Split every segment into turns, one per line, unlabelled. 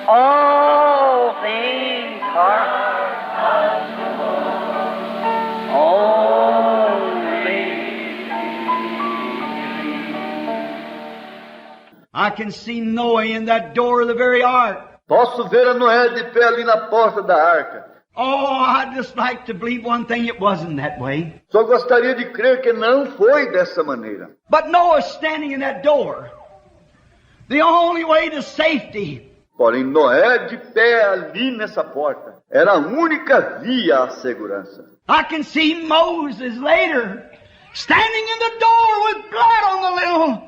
All things are I can see Noah in that door of the very ark.
Posso ver a Noé de pé ali na porta da arca.
Oh, I'd just like to believe one thing, it wasn't that way.
Só gostaria de crer que não foi dessa maneira.
But Noah standing in that door, the only way to safety.
Porém, Noé de pé ali nessa porta era a única via à segurança.
I can see Moses later standing in the door with blood on the lintel,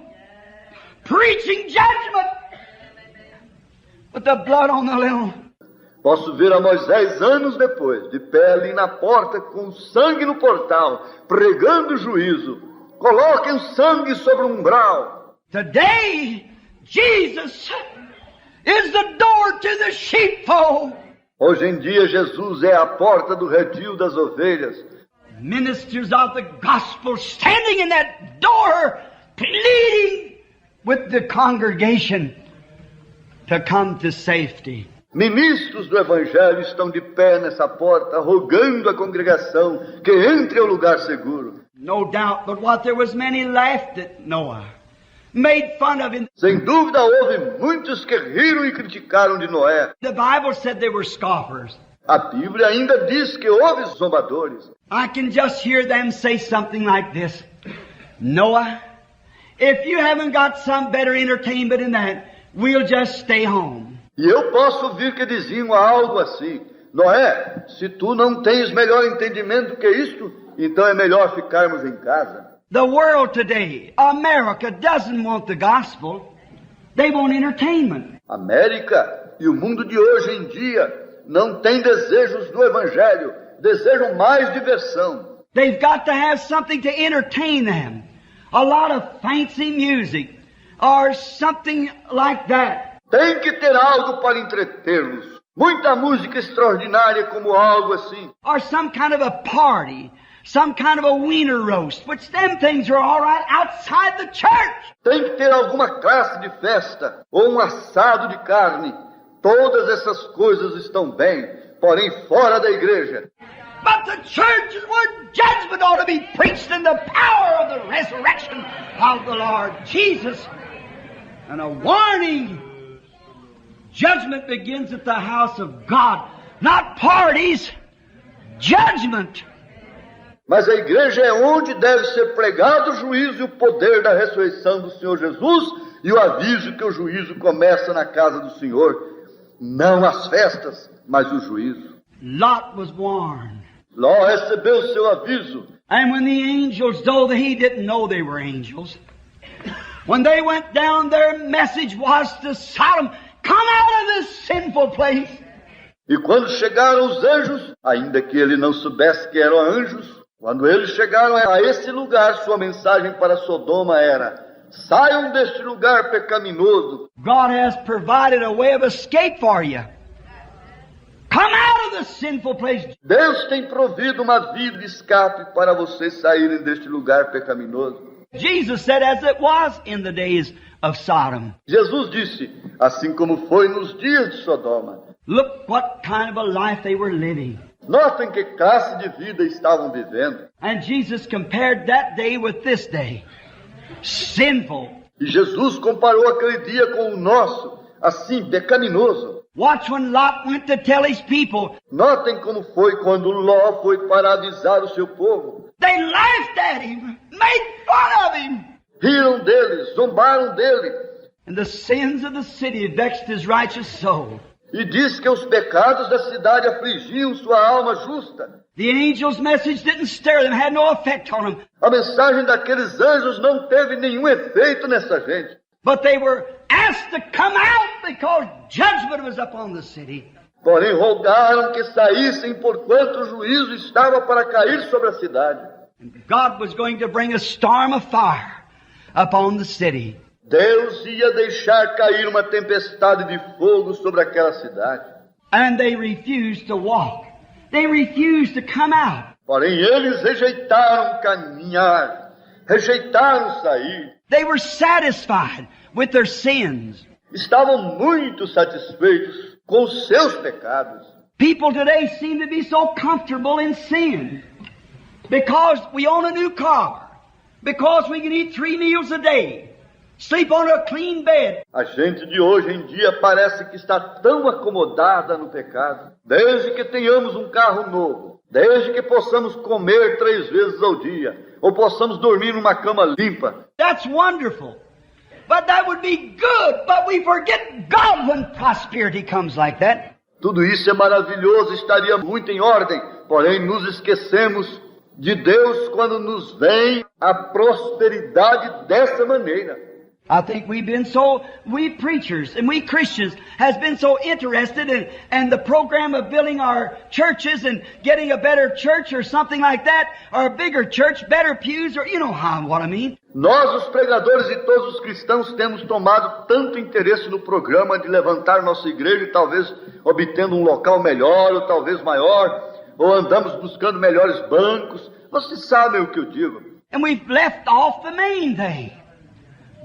preaching judgment with the blood on the lintel.
Posso ver a Moisés anos depois, de pé ali na porta, com sangue no portal, pregando juízo. Coloquem o sangue sobre o umbral.
Today, Jesus is the door to the sheepfold.
Hoje em dia, Jesus é a porta do redil das ovelhas.
Ministers of the gospel standing in that door, pleading with the congregation to come to safety.
Ministros do Evangelho estão de pé nessa porta, rogando à congregação que entre ao lugar seguro.
No doubt, but what there was many laughed at Noah, made fun of him.
Sem dúvida, houve muitos que riram e criticaram de Noé.
The Bible said they were scoffers.
A Bíblia ainda diz que houve zombadores.
I can just hear them say something like this. Noah, if you haven't got some better entertainment than that, we'll just stay home.
E eu posso ouvir que diziam algo assim: Noé, se tu não tens melhor entendimento que isto, então é melhor ficarmos em casa.
The world today, America, doesn't want the gospel. They want entertainment.
América e o mundo de hoje em dia não têm desejos do Evangelho, desejam mais diversão.
They've got to have something to entertain them. A lot of fancy music or something like that.
Tem que ter algo para entretê-los. Muita música extraordinária como algo assim.
Or some kind of a party. Some kind of a wiener roast. Which them things are all right outside the church.
Tem que ter alguma classe de festa. Ou um assado de carne. Todas essas coisas estão bem. Porém fora da igreja.
But the church is where judgment ought to be preached in the power of the resurrection of the Lord Jesus. And a warning. Judgment begins at the house of God, not parties. Judgment.
Mas a igreja é onde deve ser pregado o juízo e o poder da ressurreição do Senhor Jesus e o aviso que o juízo começa na casa do Senhor. Não as festas, mas o juízo.
Lot was warned.
Ló recebeu seu aviso.
And when the angels, though he didn't know they were angels, when they went down, their message was to Sodom, come out of this sinful place.
E quando chegaram os anjos, ainda que ele não soubesse que eram anjos, quando eles chegaram a esse lugar, sua mensagem para Sodoma era: saiam deste lugar pecaminoso.
God has provided a way of escape for you. Come out of the sinful place.
Deus tem provido uma via de escape para vocês saírem deste lugar pecaminoso.
Jesus said, as it was in the days of Sodom.
Jesus disse, assim como foi nos dias de Sodoma.
Look what kind of a life they were living.
Notem que classe de vida estavam vivendo.
And Jesus compared that day with this day. Sinful.
E Jesus comparou aquele dia com o nosso, assim, pecaminoso.
Watch when Lot went to tell his people.
Notem como foi quando Ló foi para avisar o seu povo.
They laughed at him, made fun of him.
Riram dele, zombaram dele.
And the sins of the city vexed his righteous soul.
E diz que os pecados da cidade afligiam sua alma justa.
The angel's message didn't stir them, had no effect on them.
A mensagem daqueles anjos não teve nenhum efeito nessa gente.
But they were asked to come out because judgment was upon the city.
Porém rogaram que saíssem porquanto o juízo estava para cair sobre a cidade.
And God was going to bring a storm of fire upon the city.
Deus ia deixar cair uma tempestade de fogo sobre aquela cidade.
And they refused to walk. They refused to come out.
Porém, eles rejeitaram caminhar, rejeitaram sair.
They were satisfied with their sins.
Estavam muito satisfeitos com os seus pecados.
People today seem to be so comfortable in sin because we own a new car, because we can eat 3 meals a day, sleep on a clean bed.
A gente de hoje em dia parece que está tão acomodada no pecado, desde que tenhamos um carro novo, desde que possamos comer 3 vezes ao dia, ou possamos dormir numa cama limpa.
That's wonderful. But that would be good, but we forget God when prosperity comes like that.
Tudo isso é maravilhoso, estaria muito em ordem, porém nos esquecemos de Deus quando nos vem a prosperidade dessa maneira.
I think we preachers and we Christians has been so interested in the program of building our churches and getting a better church or something like that, or a bigger church, better pews, or you know what I mean.
Nós, os pregadores e todos os cristãos, temos tomado tanto interesse no programa de levantar nossa igreja e talvez obtendo um local melhor ou talvez maior, ou andamos buscando melhores bancos. Vocês sabem o que eu digo.
And we've left off the main thing.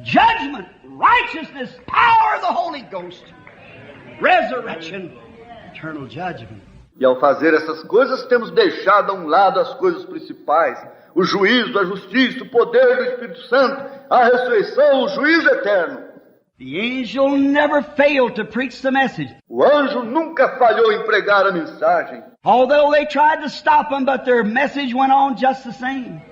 Judgment, righteousness, power of the Holy Ghost, resurrection, eternal judgment.
E ao fazer essas coisas, temos deixado a um lado as coisas principais. O juízo, a justiça, o poder do Espírito Santo, a ressurreição, o juízo eterno.
The angel never failed to preach the message.
O anjo nunca falhou em pregar a mensagem.
Although they tried to stop him, but their message went on just the same.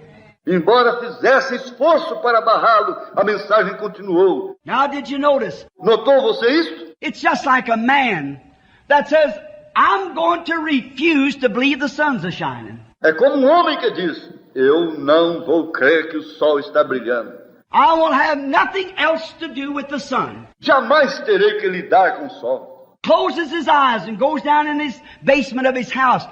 Embora fizesse esforço para barrá-lo, a mensagem continuou.
Now did you notice?
Notou você isso?
It's just like a man that says, I'm going to refuse to believe the sun's a shining.
É como um homem que diz, eu não vou crer que o sol está brilhando.
I will have nothing else to do with the sun.
Jamais terei que lidar com o sol.
Closes his eyes and goes down in his basement of his house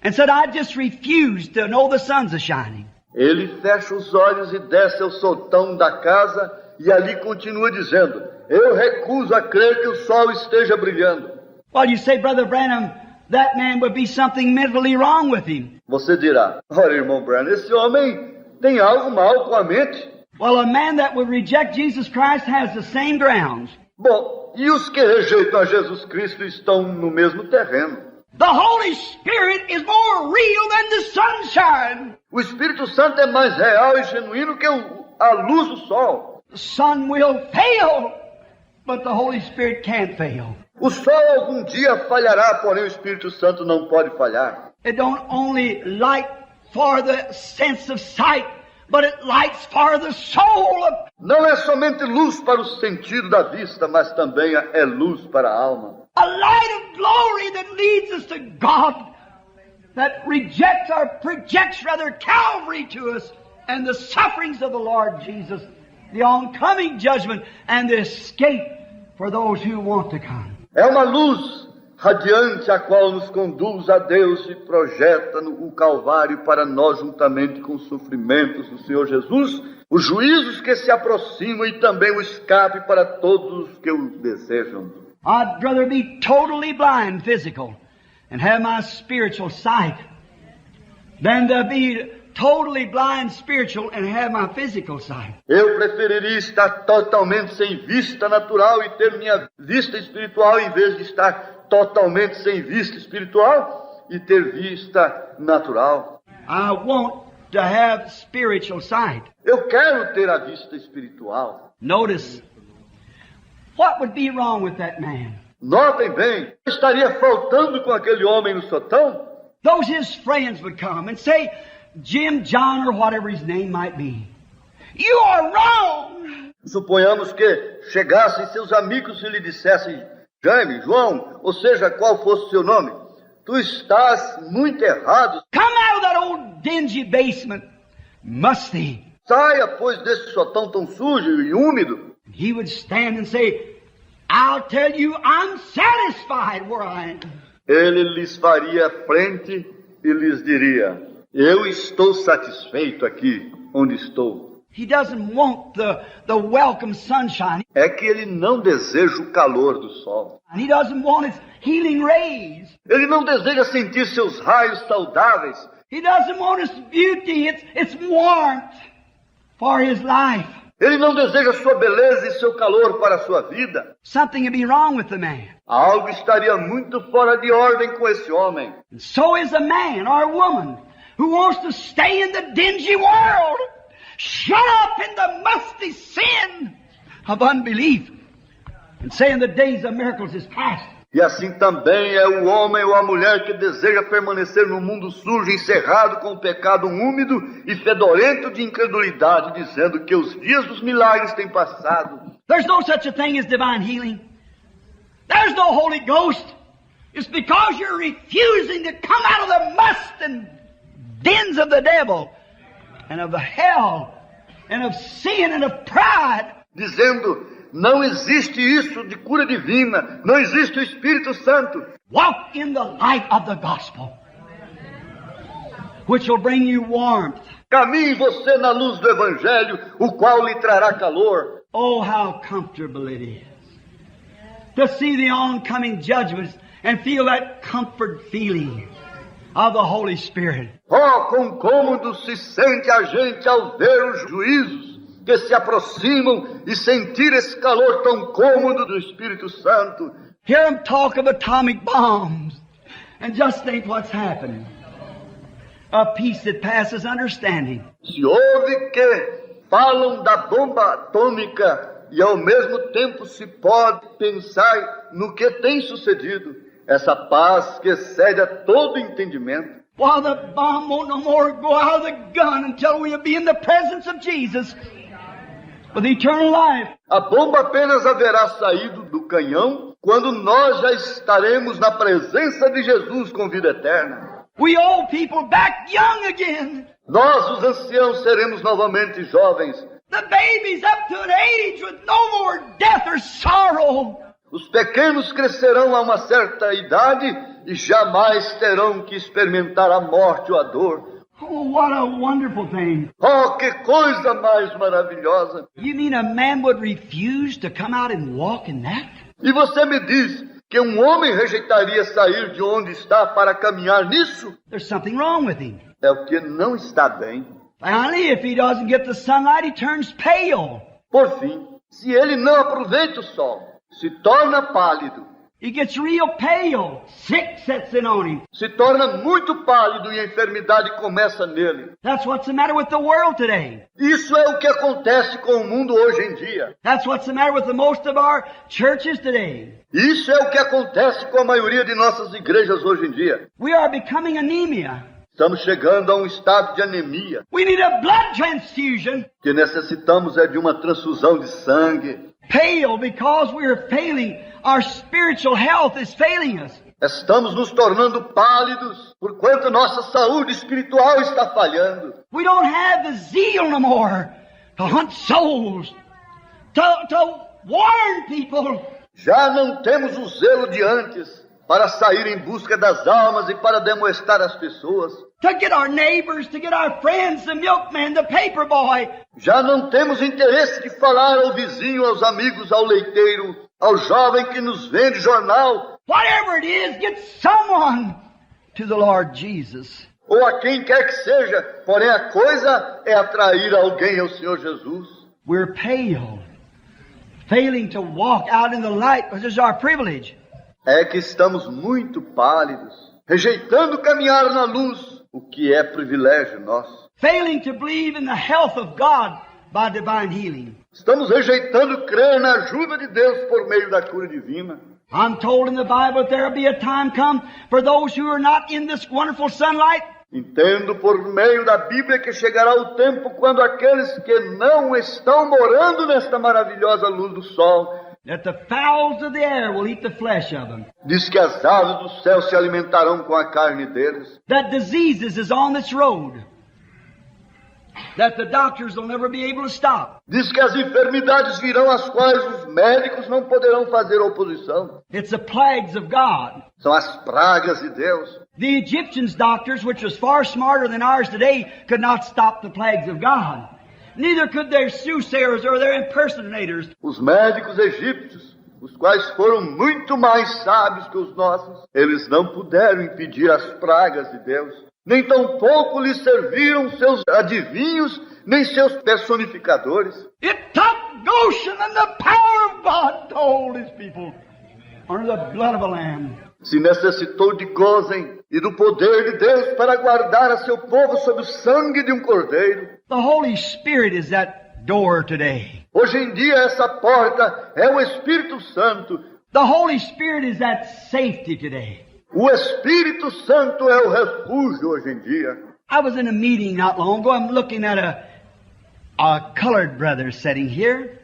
and said, I just refuse to know the sun's a shining.
Ele fecha os olhos e desce ao sótão da casa e ali continua dizendo, eu recuso a crer que o sol esteja brilhando.
Well, you say, Brother Branham, that man would be something mentally wrong with him.
Você dirá, olha, irmão Branham, esse homem tem algo mal com a mente.
Well, a man that would reject Jesus Christ has the same grounds.
Bom, e os que rejeitam a Jesus Cristo estão no mesmo terreno.
The Holy Spirit is more real than the sunshine.
O Espírito Santo é mais real e genuíno que a luz do sol.
The sun will fail, but the Holy Spirit can't fail.
O sol algum dia falhará, porém o Espírito Santo não pode falhar.
It don't only light for the sense of sight, but it lights for the soul.
Não é somente luz para o sentido da vista, mas também é luz para a alma.
A light of glory that leads us to God, that projects Calvary to us, and the sufferings of the Lord Jesus, the oncoming judgment, and the escape for those who want to come.
É uma luz radiante a qual nos conduz a Deus e projeta o Calvário para nós juntamente com os sofrimentos do Senhor Jesus, os juízos que se aproximam e também o escape para todos os que o desejam.
I'd rather be totally blind physical and have my spiritual sight than to be totally blind spiritual and have my physical sight.
Eu preferiria estar totalmente sem vista natural e ter minha vista espiritual em vez de estar totalmente sem vista espiritual e ter vista natural.
I want to have spiritual sight.
Eu quero ter a vista espiritual.
Notice, what would be wrong with that man?
Notem bem, estaria faltando com aquele homem no sótão?
Those his friends would come and say, Jim, John, or whatever his name might be, you are wrong.
Suponhamos que chegassem seus amigos e lhe dissessem, Jaime, João, ou seja, qual fosse o seu nome, tu estás muito errado.
Come out of that old dingy basement, musty.
Saia, pois, desse sótão tão sujo e úmido.
He would stand and say, I'll tell you, I'm satisfied where I am.
Ele lhes faria frente e lhes diria, eu estou satisfeito aqui onde estou.
He doesn't want the welcome sunshine.
É que ele não deseja o calor do sol.
He doesn't want its healing rays.
Ele não deseja sentir seus raios saudáveis.
He doesn't want its beauty, its warmth for his life.
Ele não deseja sua beleza e seu calor para a sua vida.
Something would be wrong with the man.
Algo estaria muito fora de ordem com esse homem.
And so is a man or a woman who wants to stay in the dingy world, shut up in the musty sin of unbelief, and saying the days of miracles is past.
E assim também é o homem ou a mulher que deseja permanecer no mundo sujo, encerrado com o pecado úmido e fedorento de incredulidade, dizendo que os dias dos milagres têm passado.
There's no such a thing as divine healing. There's no Holy Ghost. It's because you're refusing to come out of the must and dens of the devil and of the hell and of sin and of pride.
Dizendo, não existe isso de cura divina, não existe o Espírito Santo.
Walk in the light of the gospel, which will bring you warmth.
Caminhe você na luz do Evangelho, o qual lhe trará calor.
Oh, how comfortable it is to see the oncoming judgments and feel that comfort feeling of the Holy Spirit.
Oh, quão cômodo se sente a gente ao ver os juízos que se aproximam e sentir esse calor tão cômodo do Espírito Santo.
Hear them talk of atomic bombs and just think what's happening. A peace that passes understanding.
Se ouve que falam da bomba atômica e ao mesmo tempo se pode pensar no que tem sucedido, essa paz que excede a todo entendimento.
While the bomb won't no more go out of the gun until we'll be in the presence of Jesus with eternal life.
A bomba apenas haverá saído do canhão quando nós já estaremos na presença de Jesus com vida eterna.
We old people back young again.
Nós, os anciãos, seremos novamente jovens.
The babies up to an age with no more death or sorrow.
Os pequenos crescerão a uma certa idade e jamais terão que experimentar a morte ou a dor.
Oh, what a wonderful thing.
Oh, que coisa mais maravilhosa!
You mean a man would refuse to come out and walk in that?
E você me diz que um homem rejeitaria sair de onde está para caminhar nisso?
There's something wrong with him.
É o que não está bem.
Finally, if he doesn't get the sunlight, he turns pale.
Por fim, se ele não aproveita o sol, se torna pálido.
He gets real pale. Sick sets in on him.
Se torna muito pálido e a enfermidade começa nele.
That's what's the matter with the world today.
Isso é o que acontece com o mundo hoje em dia.
That's what's the matter with the most of our churches today.
Isso é o que acontece com a maioria de nossas igrejas hoje em dia.
We are becoming anemia.
Estamos chegando a um estado de anemia.
We need a blood transfusion.
O que necessitamos é de uma transfusão de sangue.
Pale because we are failing. Our spiritual health is failing us.
Estamos nos tornando pálidos, porquanto nossa saúde espiritual está falhando.
We don't have the zeal no more to hunt souls, to warn people.
Já não temos o zelo de antes para sair em busca das almas e para demonstrar às pessoas.
To get our neighbors, to get our friends, the milkman, the paper boy.
Já não temos interesse de falar ao vizinho, aos amigos, ao leiteiro, ao jovem que nos vende jornal.
Whatever it is, get someone to the Lord Jesus.
Ou a quem quer que seja, porém a coisa é atrair alguém ao Senhor Jesus.
We're pale, failing to walk out in the light, which is our privilege.
É que estamos muito pálidos, rejeitando caminhar na luz, o que é privilégio nosso.
Failing to believe in the health of God by divine healing.
Estamos rejeitando crer na ajuda de Deus por meio da cura divina.
I'm told in the Bible that there will be a time come for those who are not in this wonderful sunlight.
Entendo por meio da Bíblia que chegará o tempo quando aqueles que não estão morando nesta maravilhosa luz do sol,
That the fowls of the air will eat the flesh of them.
diz que as aves do céu se alimentarão com a carne deles.
That diseases is on this road. That the doctors will never be able to stop.
Diz que as enfermidades virão às quais os médicos não poderão fazer oposição.
It's the plagues of God.
São as pragas de Deus.
The Egyptians' doctors, which was far smarter than ours today, could not stop the plagues of God. neither could their soothsayers or their impersonators.
Os médicos egípcios, os quais foram muito mais sábios que os nossos, eles não puderam impedir as pragas de Deus. Nem tampouco lhes serviram seus adivinhos, nem seus personificadores.
It took Goshen and the power of God to hold His people under the blood of a lamb.
Se necessitou de Gozen e do poder de Deus para guardar a seu povo sob o sangue de um cordeiro.
The Holy Spirit is that door today.
Hoje em dia essa porta é o Espírito Santo.
The Holy Spirit is that safety today.
O Espírito Santo é o refúgio hoje em dia.
I was in a meeting not long ago. I'm looking at a colored brother sitting here.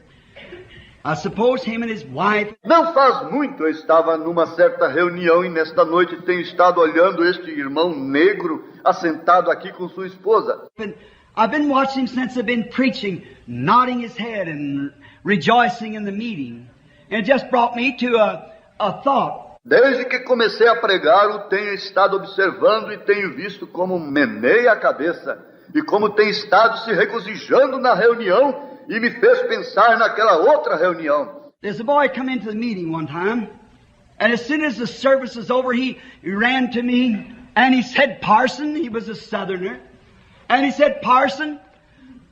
I suppose him and his wife.
Não faz muito eu estava numa certa reunião e nesta noite tenho estado olhando este irmão negro assentado aqui com sua esposa.
I've been watching him since I've been preaching, nodding his head and rejoicing in the meeting. And it just brought me to a thought.
Desde que comecei a pregar, o tenho estado observando e tenho visto como meneia a cabeça e como tem estado se regozijando na reunião e me fez pensar naquela outra reunião.
There's a boy come into the meeting one time, and as soon as the service was over, he ran to me and he said, Parson, he was a southerner, and he said, Parson,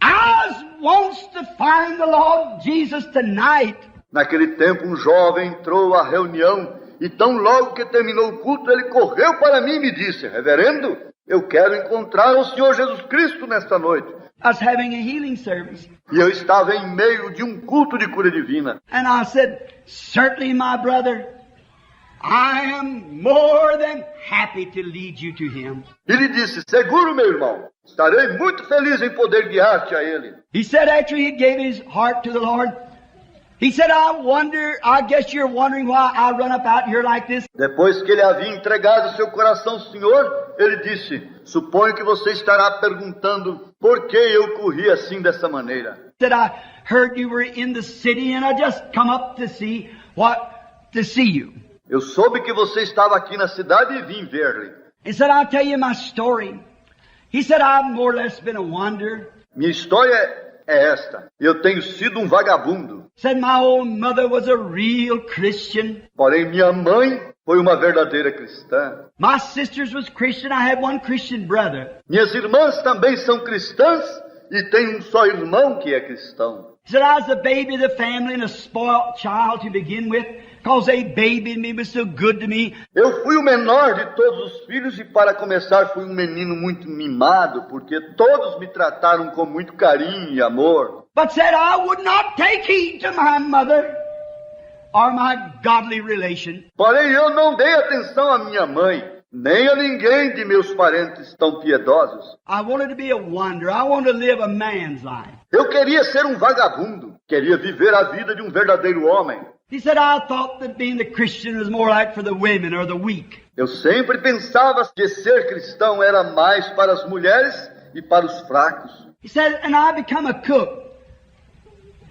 I wants to find the Lord Jesus tonight.
Naquele tempo um jovem entrou à reunião e tão logo que terminou o culto ele correu para mim e me disse, Reverendo, eu quero encontrar o Senhor Jesus Cristo nesta noite.
I was having a healing service.
E eu estava em meio de um culto de cura divina.
And I said, certainly, my brother, I am more than happy to lead you to Him.
E lhe disse, seguro, meu irmão, estarei muito feliz em poder guiar-te a Ele.
He said after he gave his heart to the Lord, he said, I guess you're wondering why I run up out here like this.
Depois que ele havia entregado seu coração ao Senhor, ele disse, suponho que você estará perguntando por que eu corri assim dessa maneira.
He said, I heard you were in the city and I just come up to see you.
Eu soube que você estava aqui na cidade e vim ver-lhe.
He said, I'll tell you my story. He said, I've more or less been a wanderer.
Minha história é esta. Eu tenho sido um vagabundo.
Said my old mother was a real Christian.
Porém, minha mãe foi uma verdadeira cristã.
My sisters was Christian. I had one Christian brother.
Minhas irmãs também são cristãs e tenho um só irmão que é cristão.
He said I was the baby of the family and a spoiled child to begin with, because they babied me, was so good to me.
Eu fui o menor de todos os filhos e para começar fui um menino muito mimado, porque todos me trataram com muito carinho e amor.
But said I would not take heed to my mother or my godly relation.
Porém eu não dei atenção à minha mãe, nem a ninguém de meus parentes tão piedosos.
I wanted to be a wanderer. I wanted to live a man's life.
Eu queria ser um vagabundo, queria viver a vida de um verdadeiro homem.
He said, I thought that being the Christian was more like for the women or the weak.
Eu sempre pensava que ser cristão era mais para as mulheres e para os fracos.
He said, and I become a cook.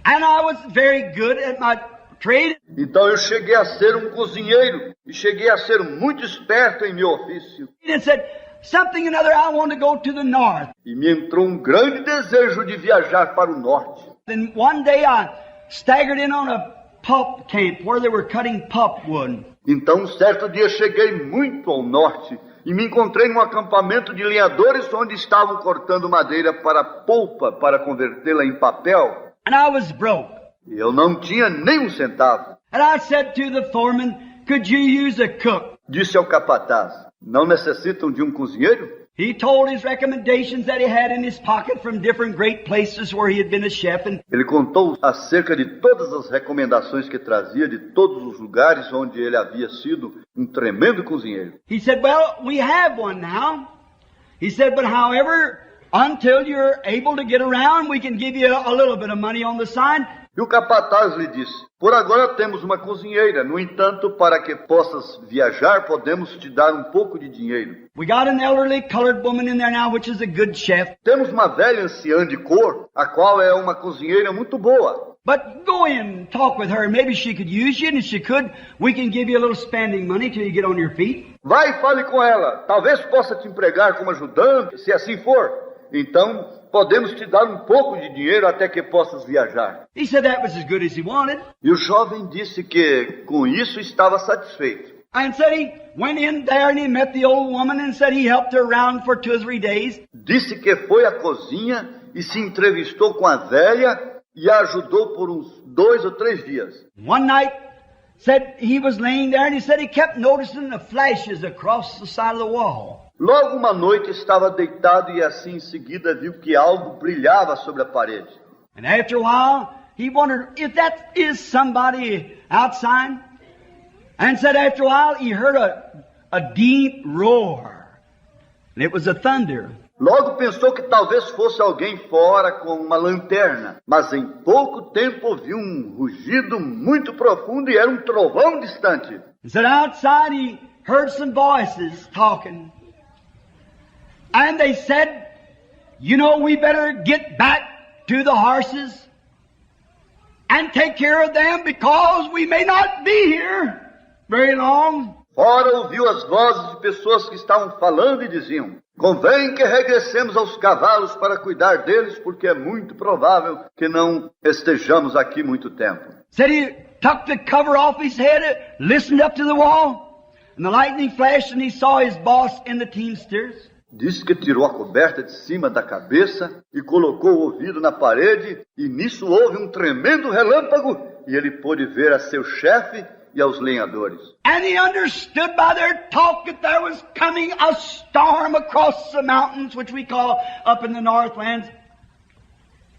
And I was very good at my trade.
Então eu cheguei a ser um cozinheiro e cheguei a ser muito esperto em meu ofício.
He said, something or another, I want to go to the north.
E me entrou um grande desejo de viajar para o norte.
Then one day I staggered in on a pulp camp where they were cutting pulpwood.
Então, um certo dia cheguei muito ao norte e me encontrei num acampamento de lenhadores onde estavam cortando madeira para polpa para convertê-la em papel.
And I was broke.
E eu não tinha nem um centavo.
And I said to the foreman, could you use a cook?
Disse ao capataz, não necessitam de um cozinheiro?
He told his recommendations that he had in his pocket from different great places where he had been a chef. And
ele contou acerca de todas as recomendações que trazia de todos os lugares onde ele havia sido um tremendo cozinheiro.
he said, well, we have one now. He said, but however, until you're able to get around, we can give you a little bit of money on the side.
E o capataz lhe disse, por agora temos uma cozinheira, no entanto, para que possas viajar, podemos te dar um pouco de dinheiro.
We got an elderly colored woman in there now, which is a good chef.
Temos uma velha anciã de cor, a qual é uma cozinheira muito boa.
But go in and talk with her. Maybe she could use you, and if she could, we can give you a little spending money till you get on your feet.
Vai e fale com ela, talvez possa te empregar como ajudante, se assim for. Então, podemos te dar um pouco de dinheiro até que possas viajar.
He said that was as good as he wanted.
E o jovem disse que com isso estava satisfeito.
And said he went in there and he met the old woman and said he helped her around for 2 or 3 days.
Disse que foi à cozinha e se entrevistou com a velha e a ajudou por uns 2 ou 3 dias.
One night, said he was laying there and he said he kept noticing the flashes across the side of the wall.
Logo uma noite estava deitado e assim em seguida viu que algo brilhava sobre a parede.
And after a while, he wondered if that is somebody outside. And said after a while, he heard a deep roar. And it was a thunder.
Logo pensou que talvez fosse alguém fora com uma lanterna, mas em pouco tempo ouviu um rugido muito profundo e era um trovão distante.
And said outside he heard some voices talking. And they said, you know, we better get back to the horses and take care of them because we may not be here very long.
Fora ouviu as vozes de pessoas que estavam falando e diziam: convém que regressemos aos cavalos para cuidar deles, porque é muito provável que não estejamos aqui muito tempo.
Said he took the cover off his head, listened up to the wall, and the lightning flashed and he saw his boss in the teamsters.
Diz que tirou a coberta de cima da cabeça e colocou o ouvido na parede, e nisso houve um tremendo relâmpago, e ele pôde ver a seu chefe e aos lenhadores.
And he understood by their talk that there was coming a storm across the mountains, which we call up in the Northlands,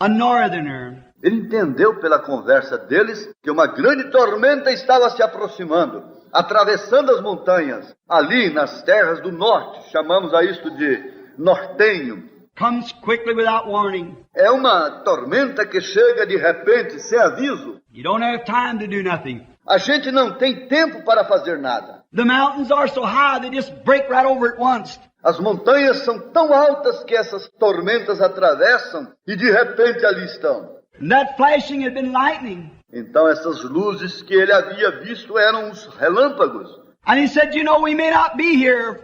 a northerner.
Ele entendeu pela conversa deles que uma grande tormenta estava se aproximando, atravessando as montanhas, ali nas terras do norte. Chamamos a isto de nortenho.
Comes quickly without warning.
É uma tormenta que chega de repente, sem aviso.
You don't have time to do nothing.
A gente não tem tempo para fazer nada.
The mountains are so high, they just break right over at once.
As montanhas são tão altas que essas tormentas atravessam e de repente ali estão.
And that flashing had been lightning.
Então essas luzes que ele havia visto eram os relâmpagos.
And he said, you know, we may not be here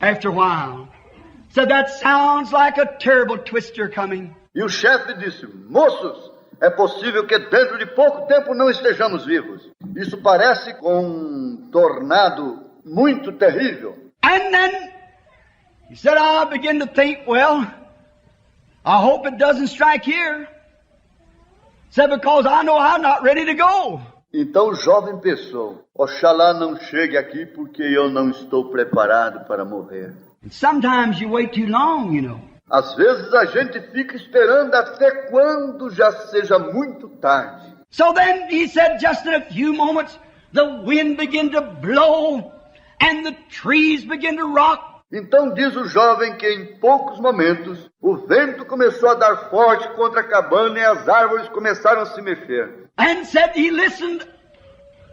after a while. Said, that sounds like a terrible twister coming.
E o chefe disse: moços, é possível que dentro de pouco tempo não estejamos vivos. Isso parece com um tornado muito terrível.
And then he said, I begin to think, well, I hope it doesn't strike here. Said, because I know I'm not ready to go.
Então o jovem pensou: oxalá não chegue aqui porque eu não estou preparado para morrer.
And sometimes you wait too long, you know.
Às vezes a gente fica esperando até quando já seja muito tarde.
So then he said, just in a few moments, the wind began to blow and the trees began to rock.
Então diz o jovem que em poucos momentos o vento começou a dar forte contra a cabana e as árvores começaram a se mexer.
And said he listened.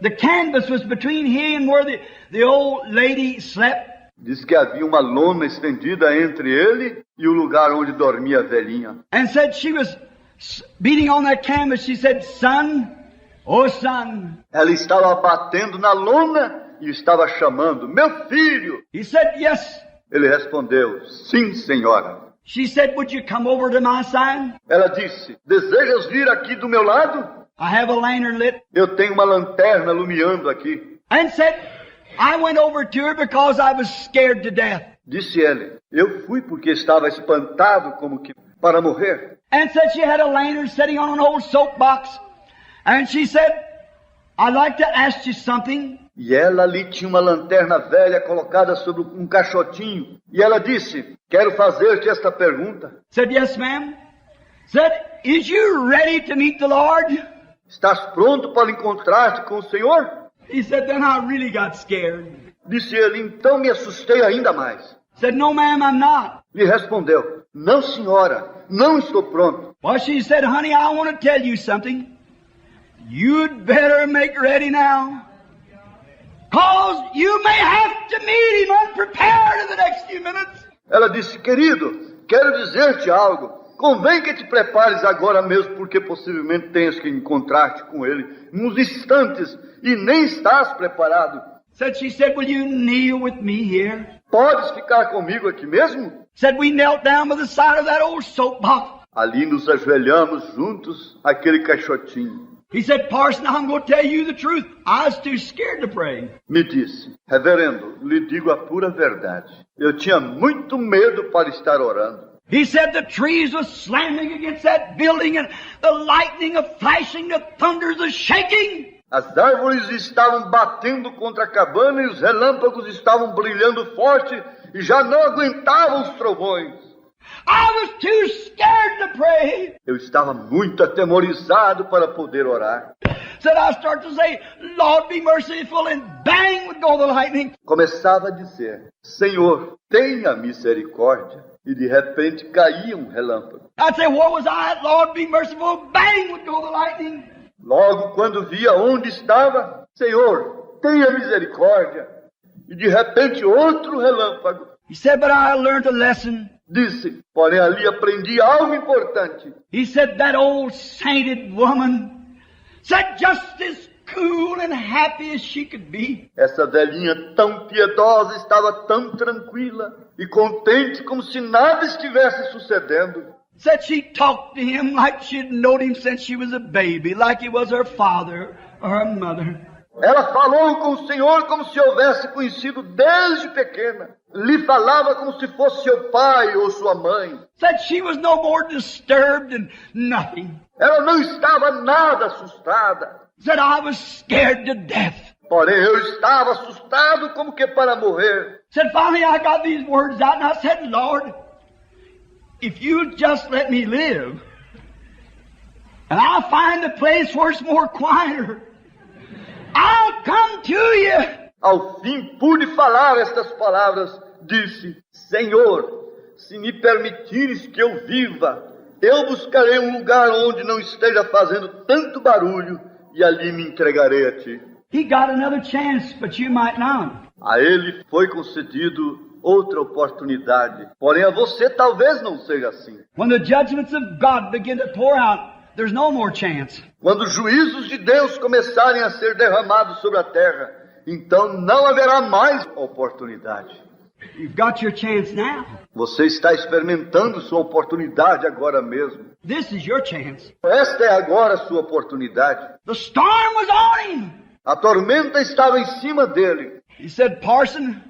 The canvas was between he and where the old lady slept.
Diz que havia uma lona estendida entre ele e o lugar onde dormia a velhinha.
And said she was beating on that canvas. She said, son, oh son.
Ela estava batendo na lona e estava chamando: meu filho.
He said, yes.
Ele respondeu: sim, senhora.
She said, would you come over to my side?
Ela disse: desejas vir aqui do meu lado?
I have a lantern lit.
Eu tenho uma lanterna lumiando aqui.
And said, I went over to her because I was scared to death.
Disse ele: eu fui porque estava espantado como que para morrer.
And said she had a lantern sitting on an old soapbox. And she said, I'd like to ask you something.
E ela ali tinha uma lanterna velha colocada sobre um caixotinho. E ela disse: quero fazer-te esta pergunta.
Said, yes, ma'am. Said, is you ready to meet the Lord?
Estás pronto para encontrar-te com o Senhor?
He said, then I really got scared.
Disse ele: então me assustei ainda mais.
Said, no, ma'am, I'm not.
Lhe respondeu: não, senhora, não estou pronto.
Well, she said, honey, I want to tell you something. You'd better make ready now. Cause you may have to meet him unprepared in the next few minutes.
Ela disse: querido, quero dizer-te algo. Convém que te prepares agora mesmo, porque possivelmente tenhas que encontrar-te com ele nos instantes e nem estás preparado.
She said, will you kneel with me here?
Podes ficar comigo aqui mesmo?
Said we knelt down by the side of that old soapbox.
Ali nos ajoelhamos juntos, aquele caixotinho.
He said, Parson, I'm going to tell you the truth. I was too scared to pray.
Me disse, reverendo, lhe digo a pura verdade. Eu tinha muito medo para estar orando.
He said the trees were slamming against that building and the lightning was flashing, the thunders were shaking.
As árvores estavam batendo contra a cabana e os relâmpagos estavam brilhando forte e já não aguentavam os trovões.
I was too scared to pray.
Eu estava muito atemorizado para poder orar.
Said I started to say, Lord be merciful, and bang would go the lightning.
Começava a dizer, Senhor, tenha misericórdia. E de repente caía um relâmpago.
I'd say, where was I? Lord be merciful, bang would go the lightning.
Logo quando via onde estava, Senhor, tenha misericórdia. E de repente outro relâmpago.
He said, but I learned a lesson.
Disse, porém ali aprendi algo importante.
He said, that old sainted woman said just as cool and happy as she could be.
Essa velhinha tão piedosa estava tão tranquila e contente como se nada estivesse sucedendo.
Said she talked to him like she'd known him since she was a baby, like he was her father or her mother.
Ela falou com o Senhor como se houvesse conhecido desde pequena. Lhe falava como se fosse seu pai ou sua mãe.
Said she was no more disturbed than nothing.
Ela não estava nada assustada.
Said I was scared to death.
Porém, eu estava assustado como que para morrer.
Said finally I got these words out and I said, Lord, if you just let me live, and I'll find a place where it's more quieter, I'll come to you.
Ao fim pude falar estas palavras. Disse, Senhor, se me permitires que eu viva, eu buscarei um lugar onde não esteja fazendo tanto barulho e ali me entregarei a ti.
He got another chance, but you might not.
A ele foi concedido outra oportunidade. Porém, a você talvez não seja assim.
When the judgments of God begin to pour out, there's no more chance.
Quando os juízos de Deus começarem a ser derramados sobre a terra, então não haverá mais oportunidade.
You've got your chance now.
Você está experimentando sua oportunidade agora mesmo.
This is your chance.
Esta é agora a sua oportunidade.
The storm was on him.
A tormenta estava em cima dele.
He said, Parson,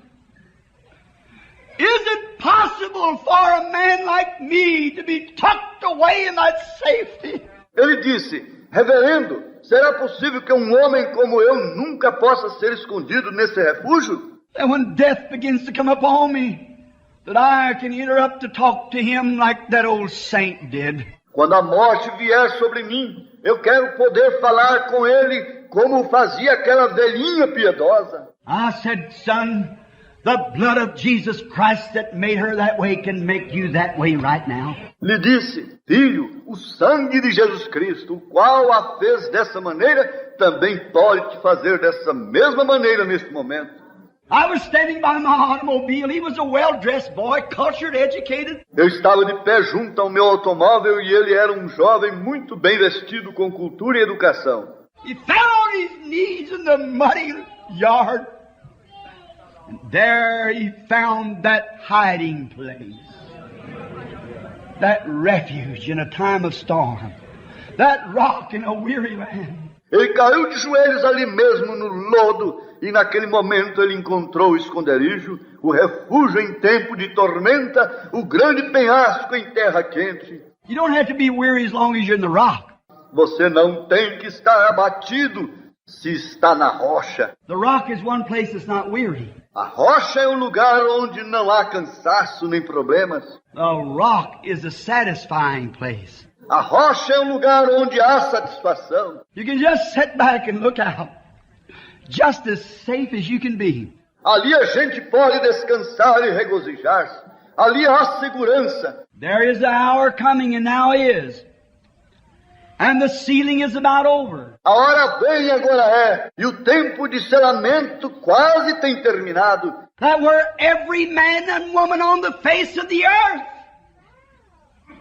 is it possible for a man like me to be tucked away in that safety?
Ele disse, reverendo, será possível que um homem como eu nunca possa ser escondido nesse refúgio?
And when death begins to come upon me, that I can enter up to talk to him like that old saint did.
Quando a morte vier sobre mim, eu quero poder falar com ele como fazia aquela velhinha piedosa.
I said, son, the blood of Jesus Christ that made her that way can make you that way right now.
Lhe disse, filho, o sangue de Jesus Cristo, o qual a fez dessa maneira, também pode te fazer dessa mesma maneira neste momento.
I was standing by my automobile. He was a well-dressed boy, cultured, educated.
Eu estava de pé junto ao meu automóvel e ele era um jovem muito bem vestido com cultura e educação.
He fell on his knees in the muddy yard. And there he found that hiding place. That refuge in a time of storm. That rock in a weary land.
Ele caiu de joelhos ali mesmo no lodo e naquele momento ele encontrou o esconderijo, o refúgio em tempo de tormenta, o grande penhasco em terra quente.
You don't have to be weary as long as you're in the rock.
Você não tem que estar abatido se está na rocha.
The rock is one place that's not weary.
A rocha é um lugar onde não há cansaço nem problemas.
The rock is a satisfying place.
A rocha é um lugar onde há satisfação.
You can just sit back and look out. Just as safe as you can be.
Ali a gente pode descansar e regozijar-se. Ali há segurança.
There is the hour coming, and now is. And the sealing is about over.
A hora vem, agora é. E o tempo de selamento quase tem terminado.
That where every man and woman on the face of the earth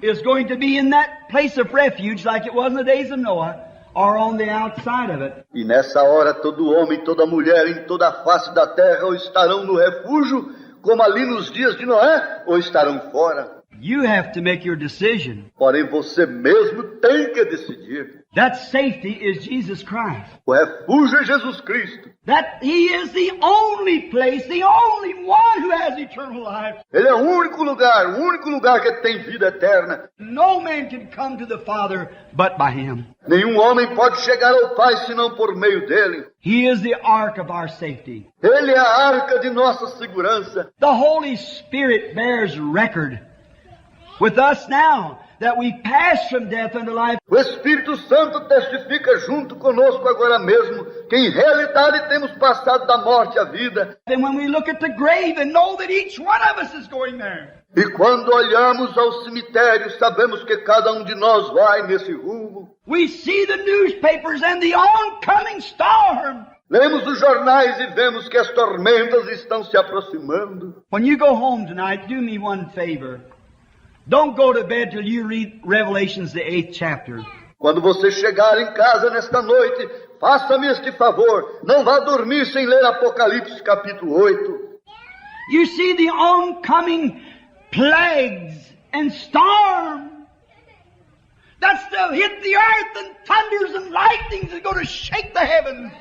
is going to be in that place of refuge like it was in the days of Noah, or on the outside of it.
E nessa hora todo homem, toda mulher, em toda a face da terra, ou estarão no refúgio, como ali nos dias de Noé, ou estarão fora.
You have to make your decision.
Porém você mesmo tem que decidir.
That safety is Jesus Christ.
O refúgio é Jesus Cristo.
That He is the only place, the only one who has eternal life.
Ele é o único lugar que tem vida eterna.
No man can come to the Father but by Him.
Nenhum homem pode chegar ao Pai senão por meio dele.
He is the ark of our safety.
Ele é a arca de nossa segurança.
The Holy Spirit bears record with us now that we pass from death unto life.
O Espírito Santo testifica junto conosco agora mesmo que em realidade temos passado da morte à vida.
Then when we look at the grave and know that each one of us is going there.
E quando olhamos ao cemitério, sabemos que cada um de nós vai nesse rumo.
We see the newspapers and the oncoming storm.
Lemos os jornais e vemos que as tormentas estão se aproximando.
When you go home tonight, do me one favor. Don't go to bed till you read Revelations, the 8th chapter.
Quando você chegar em casa nesta noite, faça-me este favor. Não vá dormir sem ler Apocalipse capítulo 8.
You see the oncoming plagues and storm. That's to hit the earth and thunders and lightnings that are going to shake the heavens.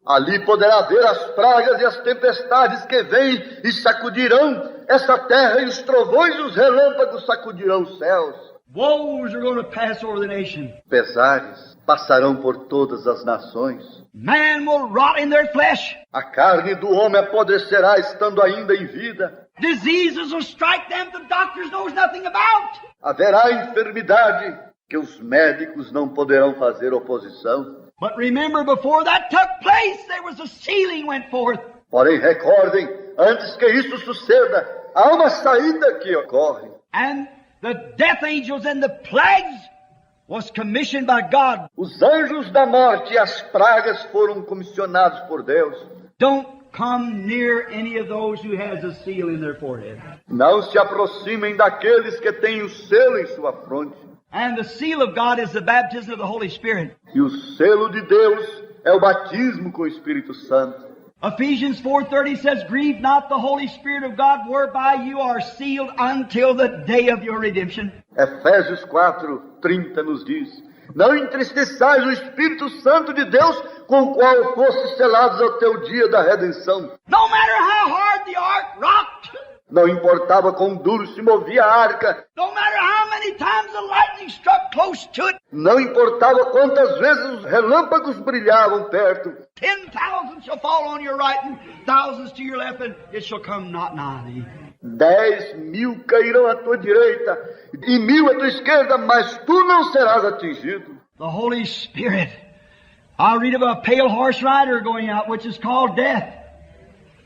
Ali poderá ver as pragas e as tempestades que vêm e sacudirão essa terra, e os trovões e os relâmpagos sacudirão os céus.
Woes are going to pass over the nation.
Pesares passarão por todas as nações.
Man will rot in their flesh.
A carne do homem apodrecerá estando ainda em vida.
Diseases will strike them the doctors knows nothing about.
Haverá enfermidade que os médicos não poderão fazer oposição.
But remember, before that took place, there was a sealing went forth.
Porém, recordem, antes que isso suceda, há uma saída que ocorre.
And the death angels and the plagues was commissioned by God.
Os anjos da morte e as pragas foram comissionados por Deus.
Don't come near any of those who has a seal in their forehead.
Não se aproximem daqueles que têm o selo em sua fronte.
And the seal of God is the baptism of the Holy Spirit.
E o selo de Deus é o batismo com o Espírito Santo.
Ephesians 4:30 says, "Grieve not the Holy Spirit of God, whereby you are sealed until the day of your redemption."
Efésios 4:30 nos diz: Não entristeçais o Espírito Santo de Deus, com o qual fostes selados até o dia da redenção.
No matter how hard the ark rocked,
Não importava quão duro se movia a arca.
no matter how many times the lightning struck close to it,
Não importava quantas vezes os relâmpagos brilhavam perto.
10,000 shall fall on your right and thousands to your left, and it shall come not nigh thee.
10.000 cairão à tua direita e 1.000 à tua esquerda, mas tu não serás atingido.
The Holy Spirit. I read of a pale horse rider going out, which is called death.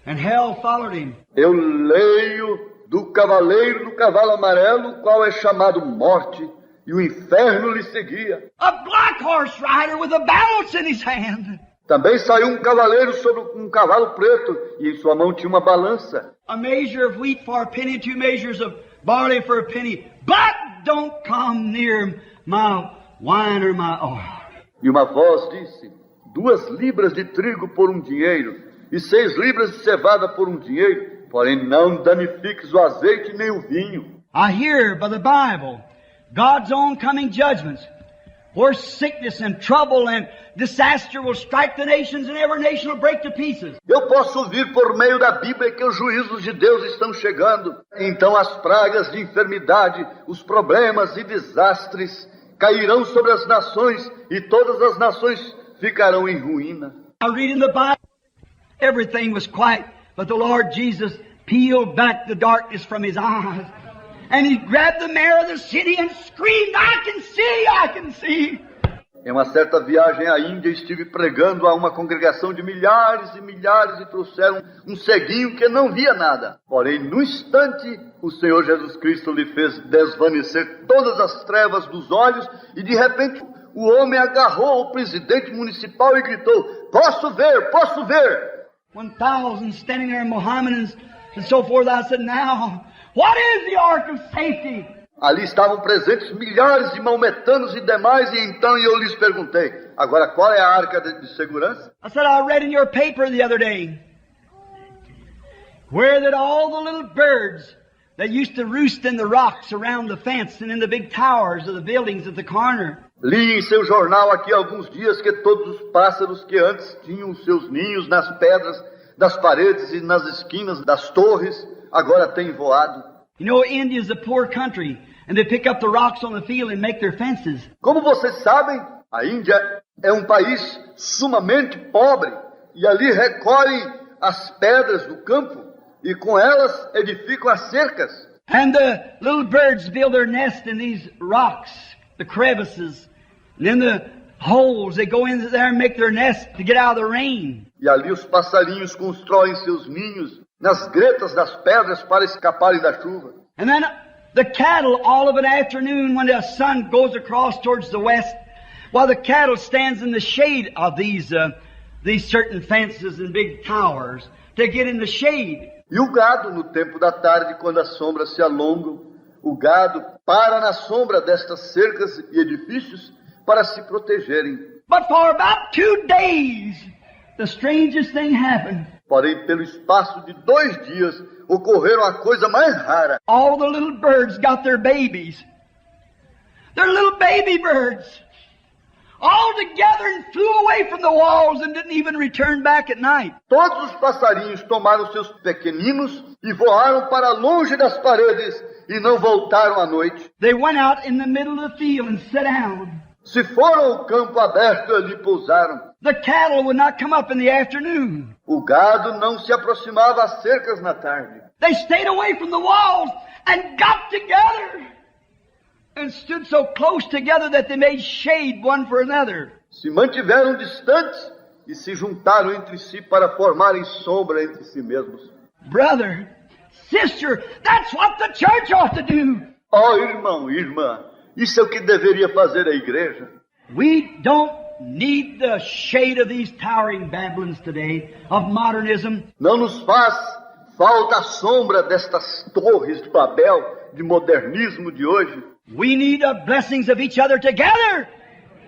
And hell followed him.
Eu leio do cavaleiro do cavalo amarelo, qual é chamado morte, e o inferno lhe seguia.
A black horse rider with a balance in his hand.
Também saiu um cavaleiro sobre um cavalo preto, e em sua mão tinha uma balança.
A measure of wheat for a penny, 2 measures of barley for a penny. But don't come near my wine or my oil.
E uma voz disse: 2 libras de trigo por 1 dinheiro, e 6 libras de cevada por 1 dinheiro, porém não danifiques o azeite nem o vinho.
I hear by the Bible God's own coming judgments, where sickness and trouble and disaster will strike the nations, and every nation will break to pieces.
Eu posso ouvir por meio da Bíblia que os juízos de Deus estão chegando. Então as pragas de enfermidade, os problemas e desastres cairão sobre as nações, e todas as nações ficarão em ruína.
I read in the Bible, everything was quiet, but the Lord Jesus peeled back the darkness from his eyes, and he grabbed the mayor of the city and screamed, "I can see, I can see."
Em uma certa viagem à Índia, estive pregando a uma congregação de milhares e milhares, e trouxeram um ceguinho que não via nada. Porém, no instante, o Senhor Jesus Cristo lhe fez desvanecer todas as trevas dos olhos, e de repente o homem agarrou o presidente municipal e gritou: "Posso ver, posso ver!"
1,000 standing there, Mohammedans and so forth. I said, "Now, what is the ark of safety?"
Ali estavam presentes milhares de maometanos e demais, e então eu lhes perguntei: Agora, qual é a arca de segurança?
I said, I read in your paper the other day where that all the little birds that used to roost in the rocks around the fence and in the big towers of the buildings at the corner.
Li em seu jornal aqui há alguns dias que todos os pássaros que antes tinham seus ninhos nas pedras das paredes e nas esquinas das torres, agora têm voado.
You know, India is a poor country, and they pick up the rocks on the field and make their fences.
Como vocês sabem, a Índia é um país sumamente pobre e ali recolhem as pedras do campo e com elas edificam as cercas.
And the little birds build their nest in these rocks, the crevices, and in the holes. They go in there and make their nest to get out of the rain.
E ali os passarinhos constroem seus ninhos nas gretas das pedras para escaparem da chuva.
And then the cattle, all of an afternoon when the sun goes across towards the west, while the cattle stands in the shade of these certain fences and big towers to get in the shade.
E o gado, no tempo da tarde, quando as sombras se alongam, o gado para na sombra destas cercas e edifícios para se protegerem.
But for about 2 days, the strangest thing happened.
Porém, pelo espaço de 2 dias, ocorreram a coisa mais rara.
All the little birds got their babies. Their little baby birds. All together and flew away from the walls and didn't even return back at night.
Todos os passarinhos tomaram seus pequeninos e voaram para longe das paredes e não voltaram à noite.
They went out in the middle of the field and sat down.
Se foram ao campo aberto e ali pousaram.
The cattle would not come up in the afternoon.
O gado não se aproximava às cercas na tarde.
They stayed away from the walls and got together and stood so close together that they made shade one for another.
Se mantiveram distantes e se juntaram entre si para formarem sombra entre si mesmos.
Brother, sister, that's what the church ought to do.
Oh, irmão, irmã, isso é o que deveria fazer a igreja.
We don't need the shade of these towering Babylons today, of modernism.
Não nos faz falta a sombra destas torres de Babel, de modernismo de hoje.
We need the blessings of each other together.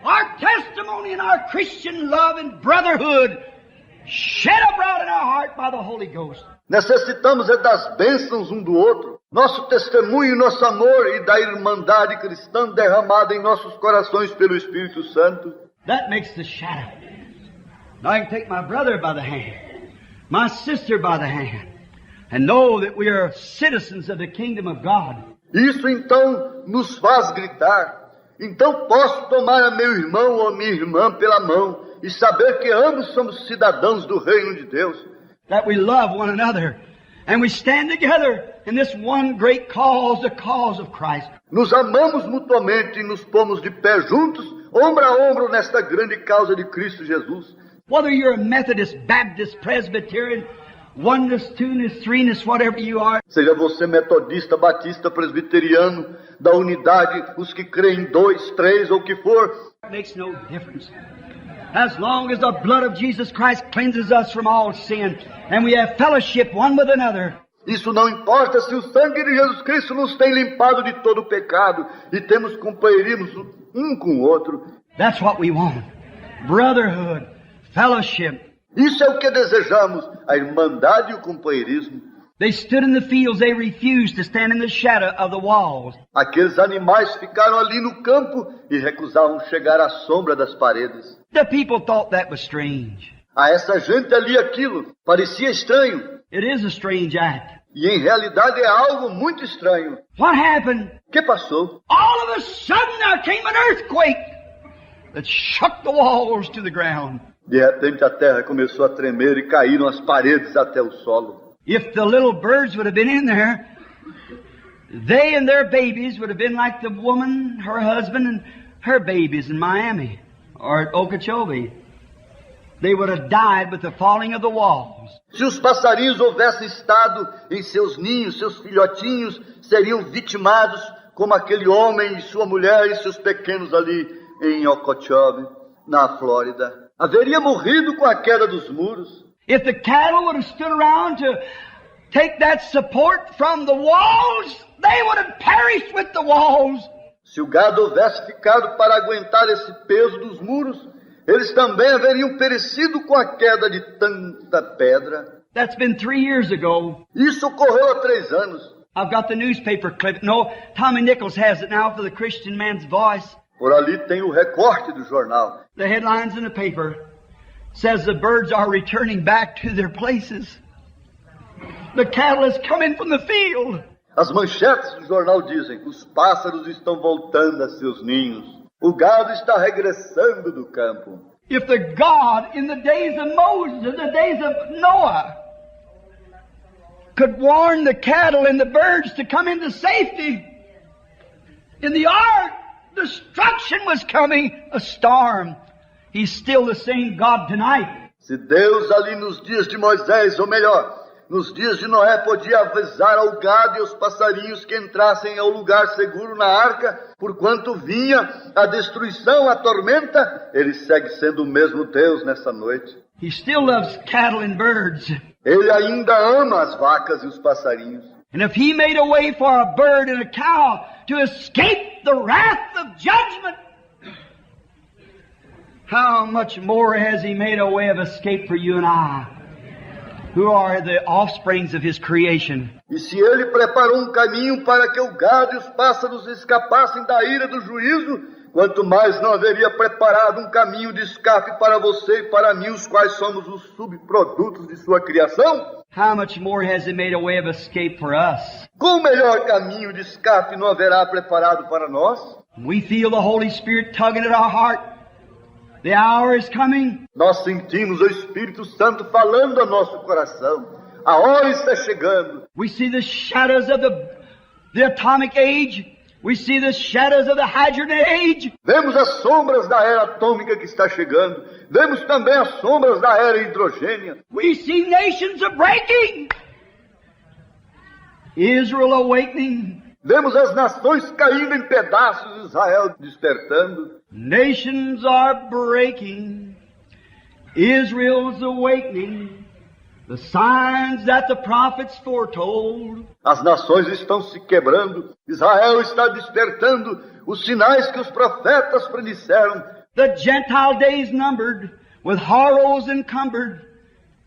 Our testimony and our Christian love and brotherhood shed abroad in our heart by the Holy Ghost.
Necessitamos é das bênçãos um do outro. Nosso testemunho e nosso amor e da irmandade cristã derramada em nossos corações pelo Espírito Santo.
That makes the shadow. Now I can take my brother by the hand, my sister by the hand, and know that we are citizens of the kingdom of God.
Isso então nos faz gritar. Então posso tomar a meu irmão ou minha irmã pela mão e saber que ambos somos cidadãos do reino de Deus.
That we love one another and we stand together in this one great cause, the cause of Christ.
Nos amamos mutuamente e nos pomos de pé juntos, ombro a ombro nesta grande causa de Cristo Jesus.
Whether you're a Methodist, Baptist, Presbyterian, oneness, two-ness, three-ness, whatever you are.
Seja você metodista, batista, presbiteriano, da unidade, os que creem em 2, 3 ou o que for.
It makes no difference. As long as the blood of Jesus Christ cleanses us from all sin and we have fellowship one with another.
Isso não importa se o sangue de Jesus Cristo nos tem limpado de todo o pecado e temos companheirismo um com o outro.
That's what we want. Brotherhood, fellowship.
Isso é o que desejamos, a irmandade e o companheirismo.
They stood in the fields, they refused to stand in the shadow of the walls.
Aqueles animais ficaram ali no campo e recusavam chegar à sombra das paredes.
The people thought that was strange.
A essa gente ali aquilo parecia estranho.
It is a strange act.
E em realidade é algo muito estranho.
What happened?
O que passou?
All of a sudden there came an earthquake that shook the walls to the ground.
De repente a terra começou a tremer e caíram as paredes até o solo.
If the little birds would have been in there, they and their babies would have been like the woman, her husband, and her babies in Miami or at Okeechobee. They would have died with the falling of the walls.
Se os passarinhos houvessem estado em seus ninhos, seus filhotinhos seriam vitimados como aquele homem e sua mulher e seus pequenos ali em Okeechobee, na Flórida. Haveria morrido com a queda dos muros.
If the cattle would have stood around to take that support from the walls, they would have perished with the walls.
Se o gado houvesse ficado para aguentar esse peso dos muros, eles também haveriam perecido com a queda de tanta pedra.
That's been 3 years ago.
Isso ocorreu há 3 anos.
I've got the newspaper clip. No, Tommy Nichols has it now for the Christian Man's Voice.
Por ali tem o recorte do jornal.
The headlines in the paper says the birds are returning back to their places. The cattle is coming from the field.
As manchetes do jornal dizem: os pássaros estão voltando a seus ninhos. O gado está regressando do campo.
If the God in the days of Moses, in the days of Noah, could warn the cattle and the birds to come into safety, in the ark, destruction was coming, a storm. He's still the same God tonight.
Se Deus ali nos dias de Moisés, ou melhor, nos dias de Noé, podia avisar ao gado e aos passarinhos que entrassem ao lugar seguro na arca, porquanto vinha a destruição, a tormenta, ele segue sendo o mesmo Deus nessa noite.
He still loves cattle and birds.
Ele ainda ama as vacas e os passarinhos.
And if He made a way for a bird and a cow to escape the wrath of judgment, how much more has He made a way of escape for you and I, who are the offsprings of His creation.
E se Ele preparou um caminho para que o gado e os pássaros escapassem da ira do juízo, quanto mais não haveria preparado um caminho de escape para você e para mim, os quais somos os subprodutos de sua criação?
How much more has He made a way of escape for us?
Qual melhor caminho de escape não haverá preparado para nós?
We feel the Holy Spirit tugging at our heart. The hour is coming.
Nós sentimos o Espírito Santo falando ao nosso coração. A hora está chegando.
We see the shadows of the atomic age. We see the shadows of the hydrogen age.
Vemos as sombras da era atômica que está chegando. Vemos também as sombras da era hidrogênia.
We see nations are breaking. Israel awakening.
Vemos as nações caindo em pedaços, Israel despertando.
Nations are breaking. Israel's awakening. The signs that the prophets foretold.
As nações estão se quebrando. Israel está despertando. Os sinais que os profetas predisseram.
The Gentile days numbered, with horrors encumbered.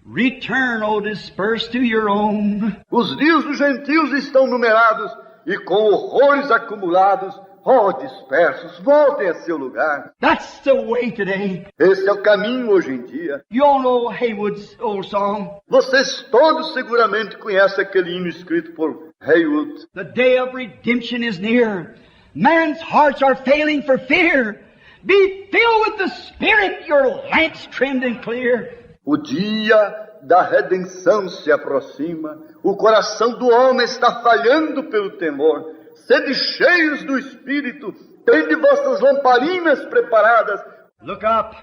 Return, O dispersed to your own.
Os dias dos gentios estão numerados e com horrores acumulados. Oh, dispersos, voltem a seu lugar.
That's the way today.
Esse é o caminho hoje em dia.
You all know Haywood's old song.
Vocês todos seguramente conhecem aquele hino escrito por Haywood.
The day of redemption is near. Man's hearts are failing for fear. Be filled with the Spirit, your lamps trimmed and clear.
O dia da redenção se aproxima. O coração do homem está falhando pelo temor. Sede cheios do Espírito, tende vossas lamparinas preparadas.
Look up,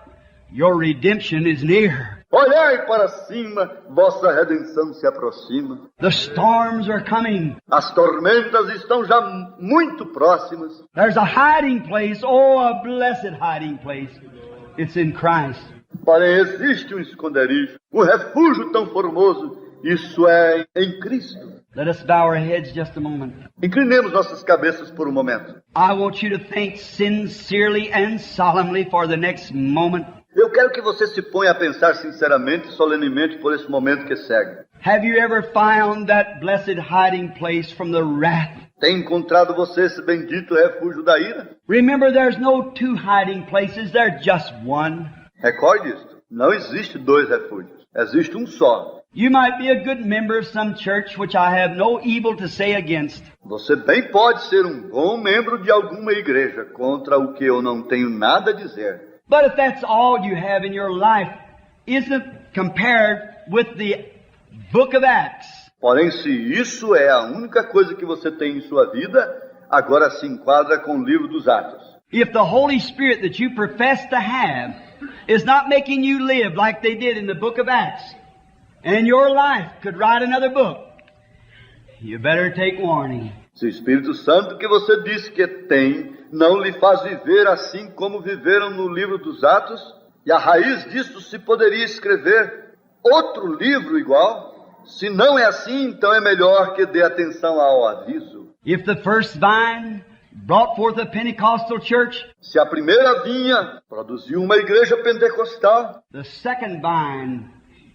your redemption is near.
Olhai para cima, vossa redenção se aproxima.
The storms are coming.
As tormentas estão já muito próximas.
There's a hiding place, oh, a blessed hiding place. It's in Christ.
Porém, existe um esconderijo, um refúgio tão formoso. Isso é em Cristo.
Let us bow our heads just a moment.
Inclinemos nossas cabeças por um momento.
I want you to think sincerely and solemnly for the next moment.
Eu quero que você se ponha a pensar sinceramente e solenemente por esse momento que segue.
Have you ever found that blessed hiding place from the wrath?
Tem encontrado você esse bendito refúgio da ira?
Remember, there's no two hiding places, there's just one.
Recorde isto. Não existe dois refúgios. Existe um só.
You might be a good member of some church which I have no evil to say against.
Você bem pode ser um bom membro de alguma igreja, contra o que eu não tenho nada a dizer.
But if that's all you have in your life, isn't compared with the book of Acts.
Porém, se isso é a única coisa que você tem em sua vida, agora se enquadra com o livro dos Atos.
If the Holy Spirit that you profess to have is not making you live like they did in the book of Acts, and your life could write another book, you better take warning.
Se o Espírito Santo que você diz que tem não lhe faz viver assim como viveram no livro dos Atos, e a raiz disso se poderia escrever outro livro igual, se não é assim, então é melhor que dê atenção ao aviso.
If the first vine brought forth a Pentecostal church,
Se a primeira vinha produziu uma igreja pentecostal,
the second vine,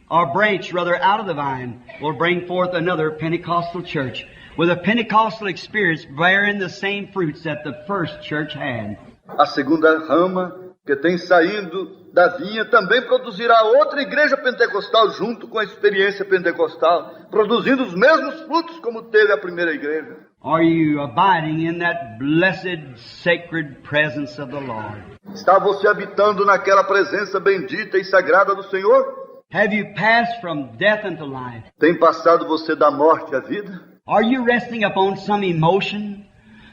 or branch rather out of the vine, will bring forth another Pentecostal church with a Pentecostal experience bearing the same fruits that the first church had.
a segunda rama que tem saído da vinha também produzirá outra igreja pentecostal junto com a experiência pentecostal, produzindo os mesmos frutos como teve a primeira igreja.
Are you abiding in that blessed, sacred presence of the Lord?
Está você habitando naquela presença bendita e sagrada do Senhor?
Have you passed from death unto life?
Tem passado você da morte à vida?
Are you resting upon some emotion,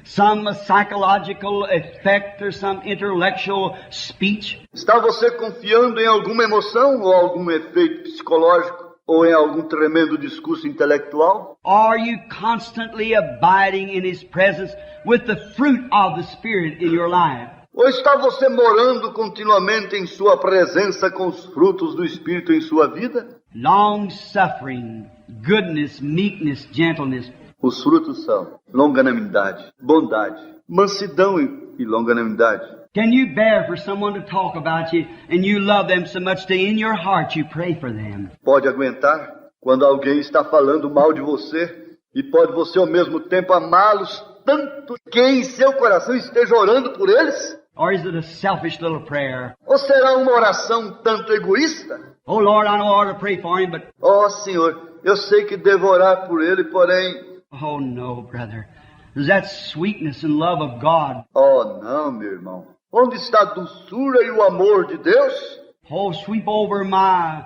some psychological effect, or some intellectual speech?
Está você confiando em alguma emoção ou algum efeito psicológico ou em algum tremendo discurso intelectual?
Are you constantly abiding in His presence with the fruit of the Spirit in your life?
Ou está você morando continuamente em sua presença com os frutos do Espírito em sua vida?
Long-suffering, goodness, meekness, gentleness.
Os frutos são longanimidade, bondade, mansidão e longanimidade.
Can you bear for someone to talk about you and you love them so much that in your heart you pray for them?
Pode aguentar quando alguém está falando mal de você e pode você ao mesmo tempo amá-los tanto que em seu coração esteja orando por eles?
Or is it a selfish little prayer?
Ou será uma oração tanto egoísta?
Oh Lord, I know I ought to pray for him, but
Ó Senhor, eu sei que devo orar por ele, porém...
oh no, brother. There's that sweetness and love of God.
Oh não, meu irmão. Onde está a doçura e o amor de Deus?
Oh, sweep over my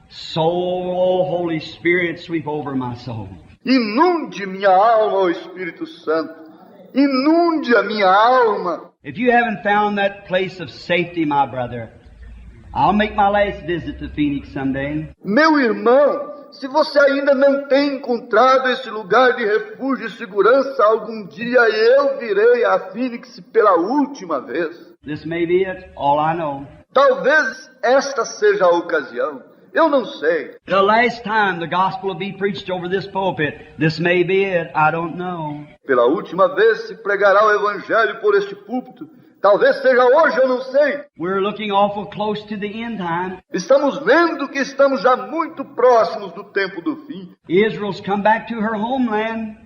soul. Oh, Holy Spirit, sweep over my soul.
Inunde minha alma, ó Espírito Santo. Inunde a minha alma.
If you haven't found that place of safety, my brother, I'll make my last visit to Phoenix someday.
Meu irmão, se você ainda não tem encontrado esse lugar de refúgio e segurança, algum dia eu virei a Phoenix pela última vez.
This may be it, all I know.
Talvez esta seja a ocasião. Eu não sei.
The last time the gospel will be preached over this pulpit. This may be it, I don't know.
Pela última vez se pregará o evangelho por este púlpito. Talvez seja hoje, eu não sei.
We're looking awful close to the end time.
Estamos vendo que estamos já muito próximos do tempo do fim.
Israel's come back to her homeland.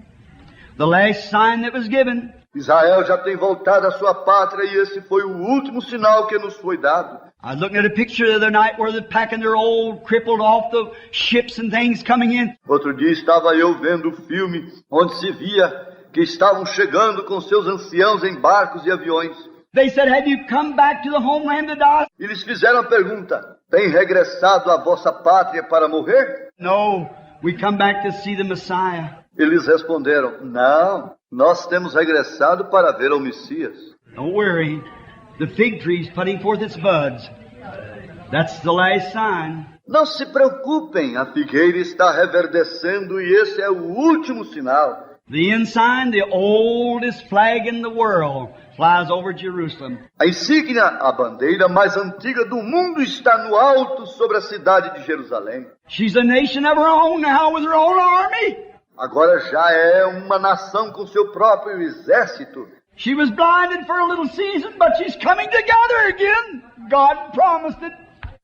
The last sign that was given.
Israel já tem voltado à sua pátria e esse foi o último sinal que nos foi dado.
I was looking at a picture the other night where they're packing their old, crippled off the ships and things coming in.
Outro dia estava eu vendo o filme onde se via que estavam chegando com seus anciãos em barcos e aviões.
They said, have you come back to the homeland to die?
E lhes fizeram a pergunta: tem regressado à vossa pátria para morrer?
No, we come back to see the Messiah.
Eles responderam: não, nós temos regressado para ver o Messias.
Don't worry. The fig tree's putting forth its buds. That's the last sign.
Não se preocupem, a figueira está reverdecendo e esse é o último sinal.
The ensign, the oldest flag in the world, flies over Jerusalem.
A insígnia, a bandeira mais antiga do mundo, está no alto sobre a cidade de Jerusalém.
She's a nation of her own now with her own army.
Agora já é uma nação com seu próprio exército.
She was blinded for a little season, but she's coming together again. God promised it.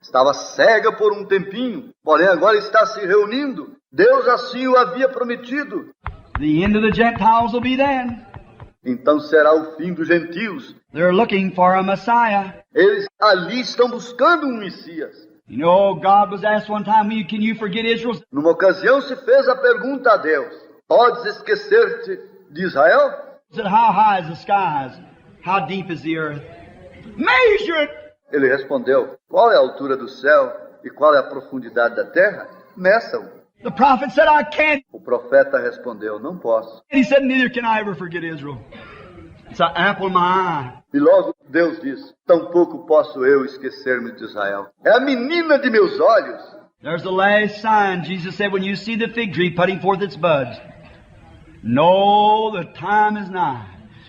Estava cega por um tempinho, porém agora está se reunindo. Deus assim o havia prometido.
The end of the Gentiles will be then.
Então será o fim dos gentios.
They're looking for a Messiah.
Eles ali estão buscando um Messias.
You know, God was asked one time, can you forget Israel?
Numa ocasião se fez a pergunta a Deus: podes esquecer-te de Israel?
He said, how high is the skies? How deep is the earth? Measure it!
Ele respondeu: qual é a altura do céu e qual é a profundidade da terra? Meçam.
The prophet said, I can't.
O profeta respondeu: não posso.
And he said, neither can I ever forget Israel. It's an apple in my eye.
E logo Deus disse: tampouco posso eu esquecer-me de Israel. É a menina de meus olhos.
There's the last sign. Jesus said, when you see the fig tree putting forth its buds, know the time is nigh,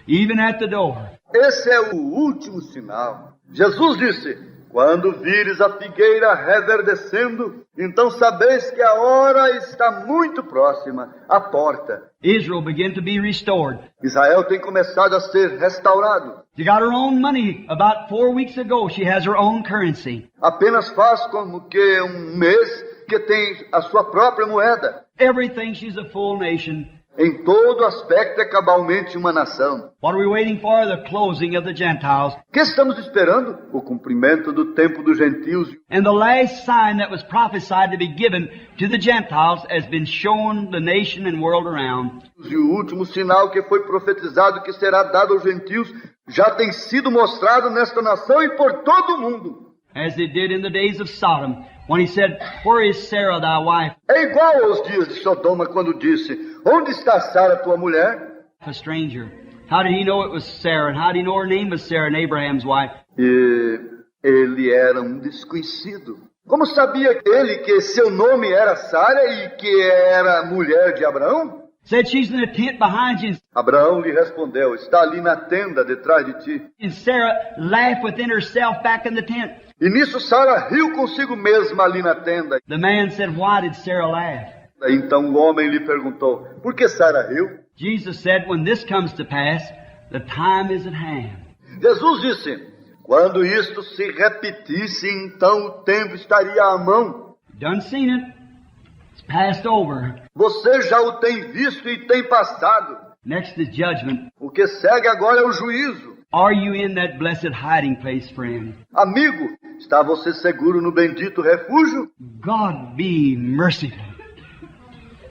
even at the door.
Esse é o último sinal. Jesus disse: Quando vires a figueira reverdecendo, então sabeis que a hora está muito próxima, à porta.
Israel began to be restored.
Israel tem começado a ser restaurado.
She got her own money. About 4 weeks ago, she has her own currency.
Apenas faz como que um mês que tem a sua própria moeda.
Everything, she's a full nation.
Em todo aspecto é cabalmente uma nação.
What are we waiting for? The closing of the Gentiles.
O que estamos esperando? O cumprimento do tempo dos gentios.
And the last sign that was prophesied to be given to the Gentiles has been shown the nation and world around.
E o último sinal que foi profetizado que será dado aos gentios já tem sido mostrado nesta nação e por todo o mundo.
As it did in the days of Sodom, when he said, "Where is Sarah, thy wife?"
É igual aos dias de Sodoma quando disse, onde está Sara, tua mulher?
A stranger. How did he know it was Sarah? And how did he know her name was Sarah and Abraham's wife?
E ele era um desconhecido. Como sabia ele que seu nome era Sara e que era mulher de Abraão?
Said, she's in the tent behind you.
Abraão lhe respondeu, está ali na tenda detrás de ti.
And Sarah laughed within herself back in the tent.
E nisso Sara riu consigo mesma ali na tenda.
The man said, why did Sarah laugh?
Então o homem lhe perguntou, por que Sara riu?
Jesus said, when this comes to pass, the time is at hand.
Jesus disse, quando isto se repetisse, então o tempo estaria à mão.
Done seen it. It's passed over.
Você já o tem visto e tem passado.
Next is judgment.
O que segue agora é o juízo.
Are you in that blessed hiding place, friend?
Amigo, está você seguro no bendito refúgio?
God be merciful.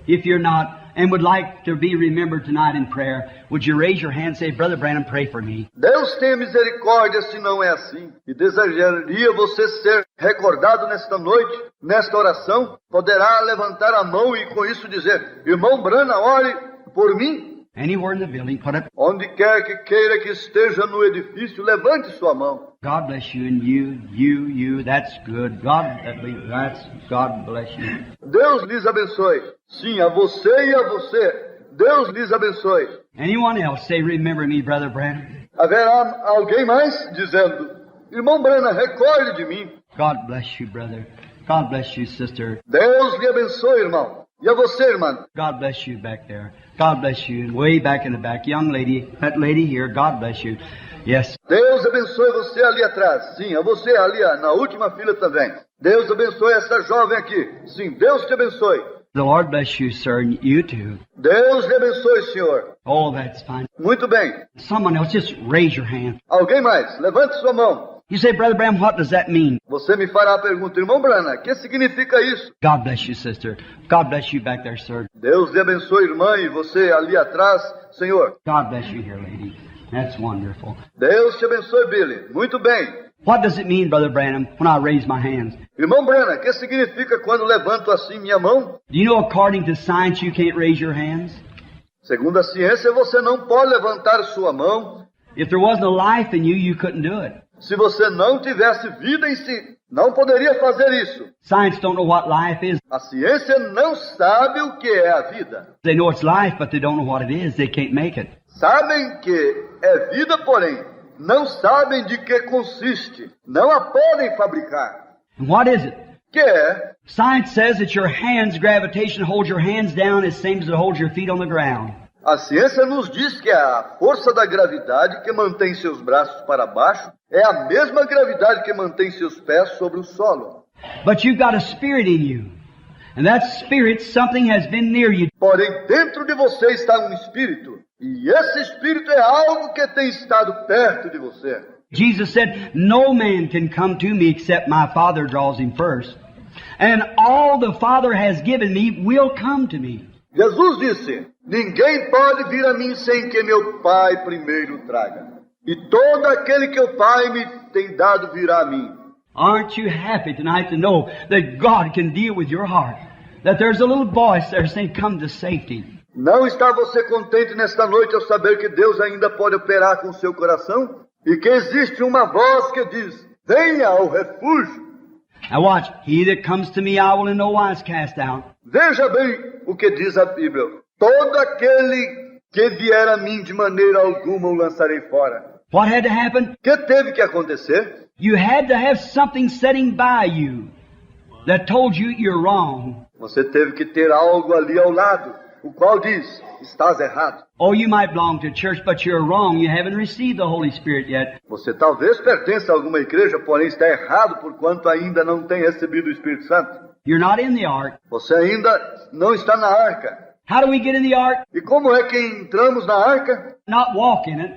If you're not, and would like to be remembered tonight in prayer, would you raise your hand and say, Brother Branham, pray for me?
Deus tenha misericórdia se não é assim. E desejaria você ser recordado nesta noite, nesta oração, poderá levantar a mão e com isso dizer, Irmão Branham, ore por mim.
Anywhere in the building, put up.
Onde quer que queira que esteja no edifício, levante sua mão.
God bless you, and you, that's good. God bless you.
Deus lhes abençoe. Sim, a você e a você. Deus lhes abençoe.
Anyone else say, remember me, Brother Branham?
Haverá alguém mais dizendo, Irmão Branham, recorde de mim.
God bless you, brother. God bless you, sister.
Deus lhe abençoe, irmão. E a você, irmã?
God bless you back there. God bless you. And way back in the back, young lady, that lady here, God bless you. Yes.
Deus abençoe você ali atrás. Sim, a você ali na última fila também. Deus abençoe essa jovem aqui. Sim, Deus te abençoe.
The Lord bless you, sir, and you too.
Deus lhe abençoe, senhor.
Oh, that's fine.
Muito bem.
Someone else, just raise your hand.
Alguém mais? Levante sua mão.
You say, Brother Branham, what does that mean?
Você me fará a pergunta, irmão Branham, o que significa isso?
God bless you, sister. God bless you back there, sir.
Deus lhe abençoe, irmã, e você ali atrás, senhor.
God bless you here, lady. That's wonderful.
Deus te abençoe, Billy. Muito bem.
What does it mean, Brother Branham, when I raise my hands?
Irmão Branham, o que significa quando levanto assim minha mão?
Do you know, according to science, you can't raise your hands?
Segundo a ciência, você não pode levantar sua mão.
If there wasn't a life in you, you couldn't do it.
Se você não tivesse vida em si, não poderia fazer isso.
Science don't know what life is.
A ciência não sabe o que é a vida.
They know it's life, but they don't know what it is. They can't make it.
Sabem que é vida, porém, não sabem de que consiste. Não a podem fabricar.
And what is it?
Que é?
Science says that your hands' gravitation holds your hands down as same as it holds your feet on the ground.
A ciência nos diz que a força da gravidade que mantém seus braços para baixo é a mesma gravidade que mantém seus pés sobre o solo.
But you've got a spirit in you. And that spirit, something has been near you.
Porém, dentro de você está um espírito. E esse espírito é algo que tem estado perto de você.
Jesus said, no man can come to me except my Father draws him first. And all the Father has given me will come to me.
Jesus disse, ninguém pode vir a mim sem que meu Pai primeiro traga. E todo aquele que o Pai me tem dado virá a mim.
Aren't you happy tonight to know that God can deal with your heart? That there's a little voice there saying, come to safety.
Não está você contente nesta noite ao saber que Deus ainda pode operar com o seu coração? E que existe uma voz que diz, venha ao refúgio.
Now watch, he that comes to me I will in no wise cast out.
Veja bem o que diz a Bíblia. Todo aquele que vier a mim de maneira alguma o lançarei fora.
What had to happen?
O que teve que acontecer?
You had to have something sitting by you that told you you're wrong.
Você teve que ter algo ali ao lado, o qual diz, estás errado.
Oh, you might belong to a church, but you're wrong. You haven't received the Holy Spirit yet.
Você talvez pertença a alguma igreja, porém está errado porquanto ainda não tem recebido o Espírito Santo.
You're not in the ark.
Você ainda não está na arca.
How do we get in the ark?
E como é que entramos na arca?
Not walk in it.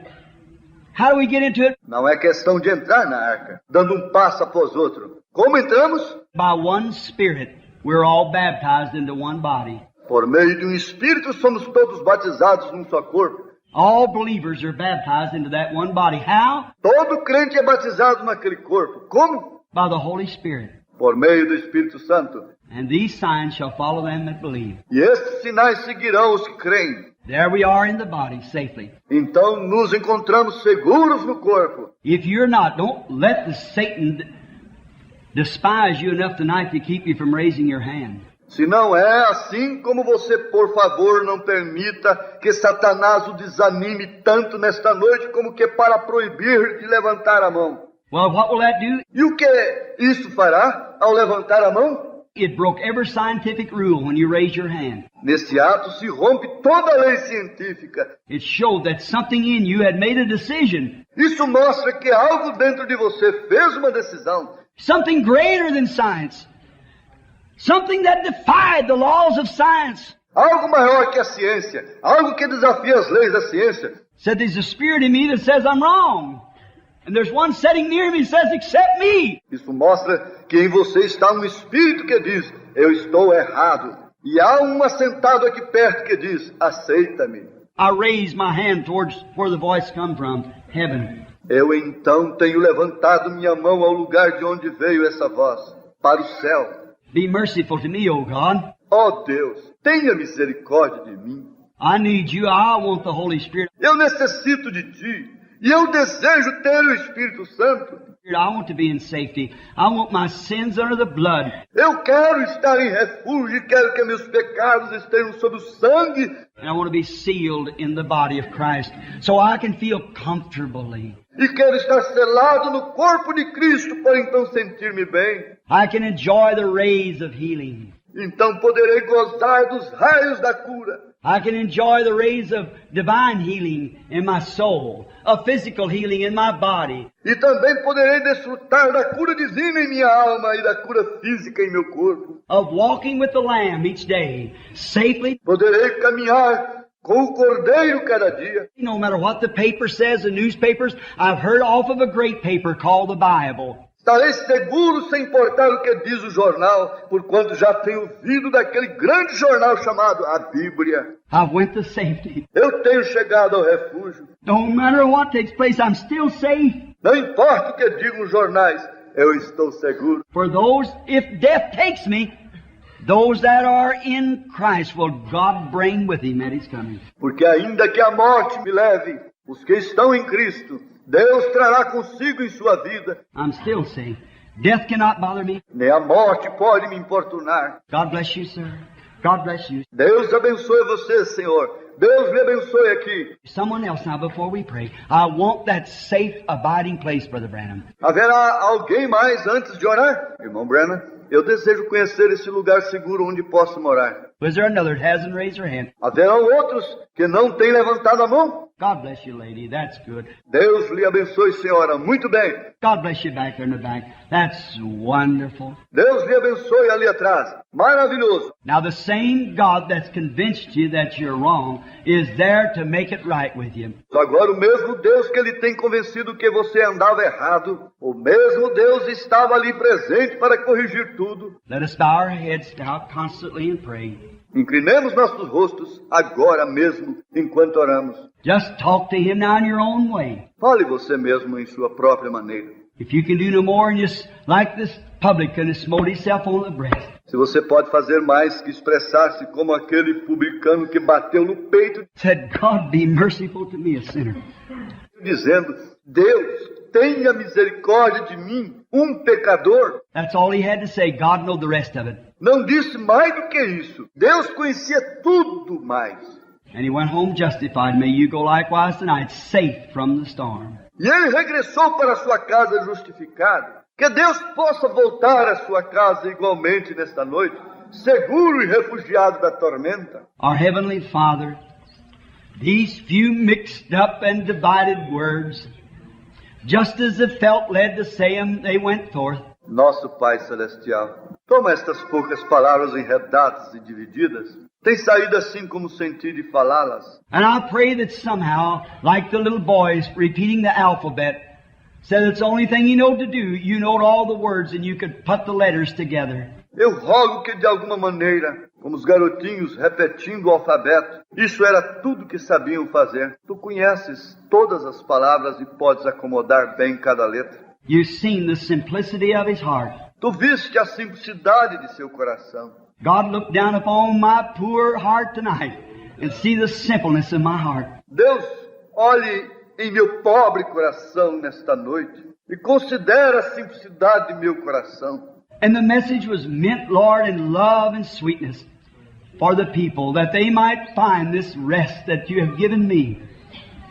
How do we get into it?
Não é questão de entrar na arca, dando um passo após outro. Como entramos?
By one Spirit. We're all baptized into one body.
Por meio de um Espírito somos todos batizados num só corpo.
All believers are baptized into that one body. How?
Todo crente é batizado naquele corpo. Como?
By the Holy Spirit.
Por meio do Espírito Santo.
And these signs shall follow them that believe.
E estes sinais seguirão os que creem.
There we are in the body safely.
Então nos encontramos seguros no corpo.
If you're not, don't let the Satan despise you enough tonight to keep you from raising your hand.
Se não é assim, como você, por favor, não permita que Satanás o desanime tanto nesta noite como que para proibir de levantar a mão.
Well, what will that do?
E o que isso fará ao levantar a mão?
It broke every scientific rule when you raise your hand.
Nesse ato se rompe toda a lei científica.
It showed that something in you had made a decision.
Isso mostra que algo dentro de você fez uma decisão.
Something greater than science. Something that defied the laws of science.
Algo maior que a ciência. Algo que desafia as leis da ciência.
Said there's a spirit in me that says I'm wrong. And there's one sitting near me that says, accept me.
Isso mostra que em você está um espírito que diz, eu estou errado. E há um assentado aqui perto que diz, aceita-me.
I raised my hand towards where the voice come from, heaven.
Eu então tenho levantado minha mão ao lugar de onde veio essa voz, para o céu.
Be merciful to me, O God.
Ó Deus, tenha misericórdia de mim.
I need you. I want the Holy Spirit.
Eu necessito de ti. E eu desejo ter o Espírito Santo.
I want to be in safety. I want my sins under the blood.
Eu quero estar em refúgio e quero que meus pecados estejam sob o sangue.
And I want to be sealed in the body of Christ so I can feel comfortably.
E quero estar selado no corpo de Cristo para então sentir-me bem.
I can enjoy the rays of healing.
Então poderei gozar dos raios da cura.
I can enjoy the rays of divine healing in my soul, of physical healing in my body.
E também poderei desfrutar da cura divina em minha alma e da cura física em meu corpo.
Of walking with the Lamb each day, safely.
Poderei caminhar com o Cordeiro cada dia.
No matter what the paper says, the newspapers, I've heard off of a great paper called the Bible.
Estarei seguro sem importar o que diz o jornal, porquanto já tenho ouvido daquele grande jornal chamado a Bíblia.
I've went to safety.
Eu tenho chegado ao refúgio.
No matter what takes place, I'm still safe.
Não importa o que digam os jornais, eu estou seguro.
For those, if death takes me, those that are in Christ will God bring with Him at His coming.
Porque ainda que a morte me leve, os que estão em Cristo, Deus trará consigo em sua vida.
I'm still safe. Death cannot bother me.
Nem a morte pode me importunar.
God bless you, sir. God bless you.
Deus abençoe você, Senhor. Deus me abençoe aqui.
Someone else now before we pray. I want that safe abiding place, Brother Branham.
Haverá alguém mais antes de orar? Irmão Branham, eu desejo conhecer esse lugar seguro onde posso morar.
Was there another that hasn't raised her hand?
Haverão outros que não têm levantado a mão?
God bless you, lady. That's good.
Deus lhe abençoe, senhora. Muito bem.
God bless you back there in the back. That's wonderful.
Deus lhe abençoe ali atrás. Maravilhoso.
Now the same God that's convinced you that you're wrong is there to make it right with you.
Agora o mesmo Deus que ele tem convencido que você andava errado, o mesmo Deus estava ali presente para corrigir tudo.
Let us bow our heads now constantly and pray.
Inclinemos nossos rostos agora mesmo, enquanto oramos.
Just talk to Him now in your own way.
Fale você mesmo em sua própria maneira.
If you can do no more and just like this publican who smote himself on the breast.
Se você pode fazer mais que expressar-se como aquele publicano que bateu no peito,
Said, God be merciful to me, a sinner.
dizendo, Deus, tenha misericórdia de mim, um pecador.
That's all he had to say. God know the rest of it.
Não disse mais do que isso. Deus conhecia tudo mais.
And he went home justified. May you go likewise tonight, safe from the storm.
E ele regressou para sua casa justificado. Que Deus possa voltar à sua casa igualmente nesta noite, seguro e refugiado da tormenta.
Our Heavenly Father, these few mixed up and divided words, just as the felt led to say them, they went forth.
Nosso Pai Celestial, toma estas poucas palavras enredadas e divididas, tem saído assim como senti de falá-las.
And I pray that somehow, like the little boys repeating the alphabet, said it's the only thing you know to do. You know all the words and you could put the letters together.
Eu rogo que de alguma maneira, como os garotinhos repetindo o alfabeto, isso era tudo que sabiam fazer. Tu conheces todas as palavras e podes acomodar bem cada letra.
You've seen the simplicity of his heart.
Tu viste a simplicidade de seu coração.
God, look down upon my poor heart tonight and see the simpleness of my heart.
Deus, olhe em meu pobre coração nesta noite e considere a simplicidade de meu coração.
And the message was meant, Lord, in love and sweetness for the people, that they might find this rest that you have given me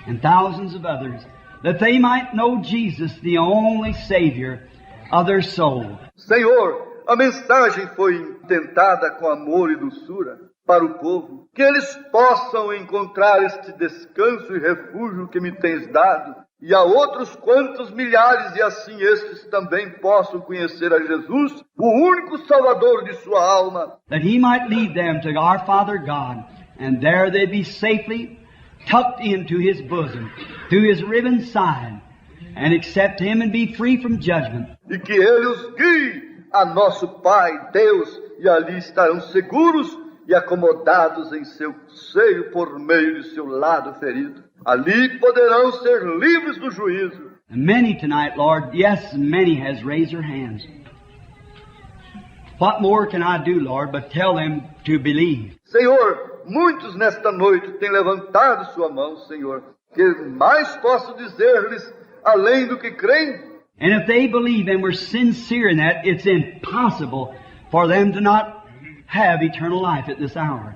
and thousands of others, that they might know Jesus, the only Savior of their soul.
Senhor, a mensagem foi intentada com amor e doçura para o povo, que eles possam encontrar este descanso e refúgio que me tens dado, e a outros quantos milhares, e assim estes também possam conhecer a Jesus, o único Salvador de sua alma.
That He might lead them to our Father God, and there they be safely tucked into His bosom, through His riven side, and accept Him and be free from judgment.
E que Ele os guie a nosso Pai, Deus, e ali estarão seguros e acomodados em seu seio por meio de seu lado ferido. Ali poderão ser livres do juízo.
And many tonight, Lord, yes, many has raised their hands. What more can I do, Lord, but tell them to believe?
Senhor, muitos nesta noite têm levantado sua mão, Senhor. Que mais posso dizer-lhes além do que creem?
And if they believe and were sincere in that, it's impossible for them to not have eternal life at this hour.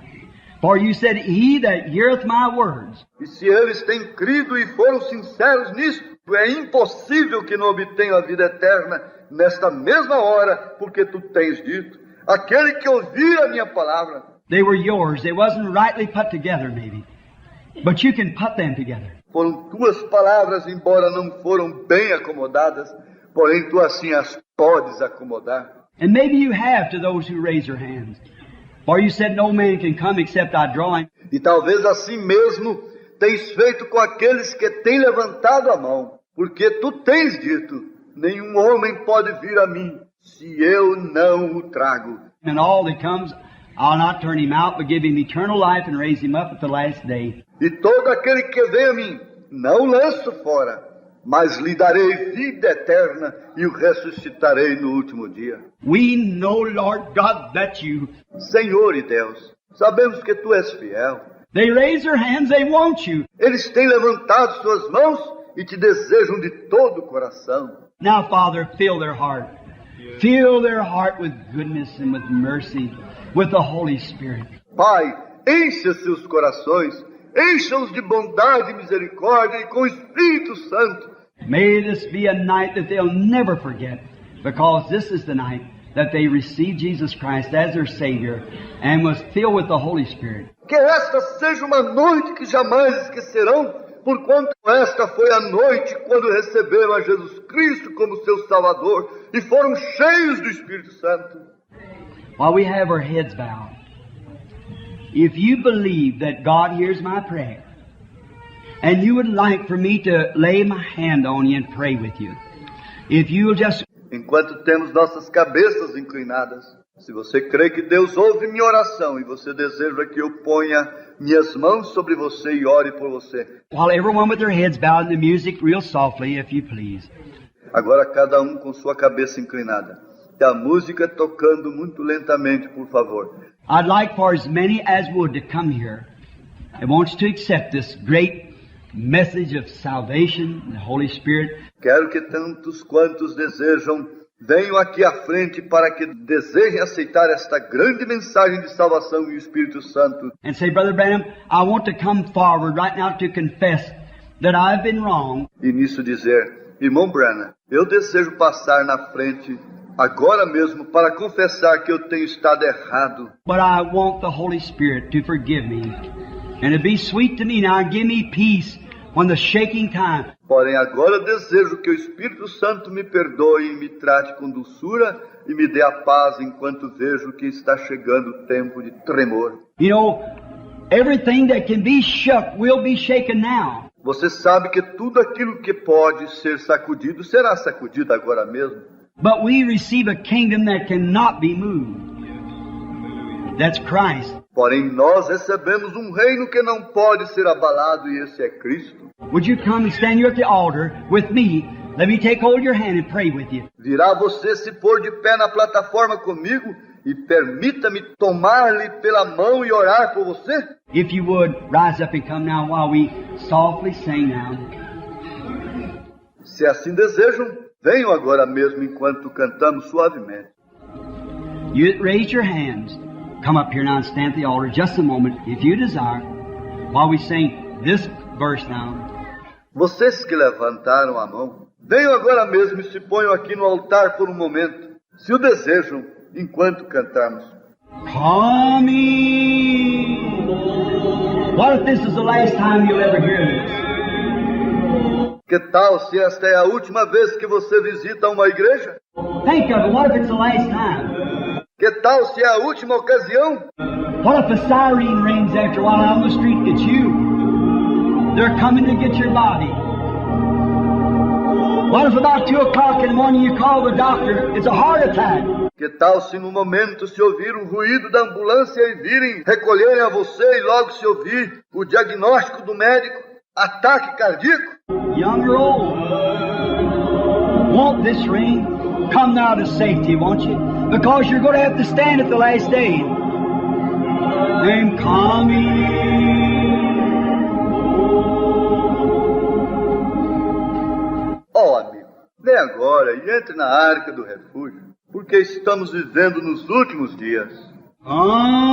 For you said, He that heareth my words.
E se eles têm crido e foram sinceros nisso, é impossível que não obtenham a vida eterna nesta mesma hora, porque tu tens dito, aquele que ouvir a minha palavra.
They were yours. They wasn't rightly put together, maybe. But you can put them together.
Foram tuas palavras, embora não foram bem acomodadas, porém tu assim as podes acomodar.
And maybe you have to those who raise their hands. For you said no man can come except I draw him.
E talvez assim mesmo tens feito com aqueles que têm levantado a mão, porque tu tens dito, nenhum homem pode vir a mim, se eu não o trago.
And all that comes, I'll not turn him out, but give him eternal life and raise him up at the last day.
E todo aquele que vem a mim, não lanço fora, mas lhe darei vida eterna e o ressuscitarei no último dia.
We know, Lord God, that you.
Senhor e Deus, sabemos que tu és fiel.
They raise their hands, they want you.
Eles têm levantado suas mãos e te desejam de todo o coração.
Now, Father, fill their heart. Fill their heart with goodness and with mercy, with the Holy Spirit.
Pai, encha seus corações, encha-os de bondade e misericórdia e com o Espírito Santo.
May this be a night that they'll never forget, because this is the night that they received Jesus Christ as their Savior and was filled with the Holy Spirit.
Que esta seja uma noite que jamais esquecerão, porquanto esta foi a noite quando receberam a Jesus Cristo como seu Salvador e foram cheios do Espírito Santo.
While we have our heads bowed, if you believe that God hears my prayer, and you would like for me to lay my hand on you and pray with you, if you will just...
Enquanto temos nossas cabeças inclinadas, se você crê que Deus ouve minha oração e você deseja que eu ponha minhas mãos sobre você e ore por você.
While everyone with their heads bowed and the music real softly, if you please.
Agora cada um com sua cabeça inclinada. E a música tocando muito lentamente, por favor.
I'd like for as many as would to come here and wants to accept this great message of salvation, the Holy Spirit.
Quero que tantos quantos desejam venham aqui à frente para que desejem aceitar esta grande mensagem de salvação e o Espírito Santo.
And say, Brother Branham, I want to come forward right now to confess that I've been wrong.
E nisso dizer, irmão Branham, eu desejo passar na frente agora mesmo para confessar que eu tenho estado errado.
But I want the Holy Spirit to forgive me. And to be sweet to me now, give me peace when the shaking time.
Porém, agora eu desejo que o Espírito Santo me perdoe e me trate com doçura e me dê a paz enquanto vejo que está chegando o tempo de tremor.
You know, everything that can be shook will be shaken now.
Você sabe que tudo aquilo que pode ser sacudido será sacudido agora mesmo.
But we receive a kingdom that cannot be moved. That's Christ.
Porém, nós recebemos um reino que não pode ser abalado e esse é Cristo.
Would you come and stand here at the altar with me? Let me take hold of your hand and pray with you.
Virá você se pôr de pé na plataforma comigo e permita-me tomar-lhe pela mão e orar por você?
If you would, rise up and come now while we softly sing now.
Se assim desejam, venham agora mesmo enquanto cantamos suavemente.
You raise your hands. Come up here now and stand at the altar just a moment, if you desire, while we sing this verse now.
Vocês que levantaram a mão, venham agora mesmo e se ponham aqui no altar por um momento, se o desejam, enquanto cantarmos.
Come in. What if this is the last time you'll ever hear this?
Que tal se esta é a última vez que você visita uma igreja?
Think of it. What if it's the last time?
Que tal se é a última ocasião?
What if a siren rings after a while out on the street gets you? They're coming to get your body. What if about 2 o'clock in the morning you call the doctor, it's a heart attack?
Que tal se no momento se ouvir o ruído da ambulância e virem recolherem a você e logo se ouvir o diagnóstico do médico, ataque cardíaco?
Young or old, want this ring? Come now to safety, won't you? Because you're going to have to stand at the last day. And come
Ó amigo, vem agora e entre na arca do refúgio, porque estamos vivendo nos últimos dias.
in.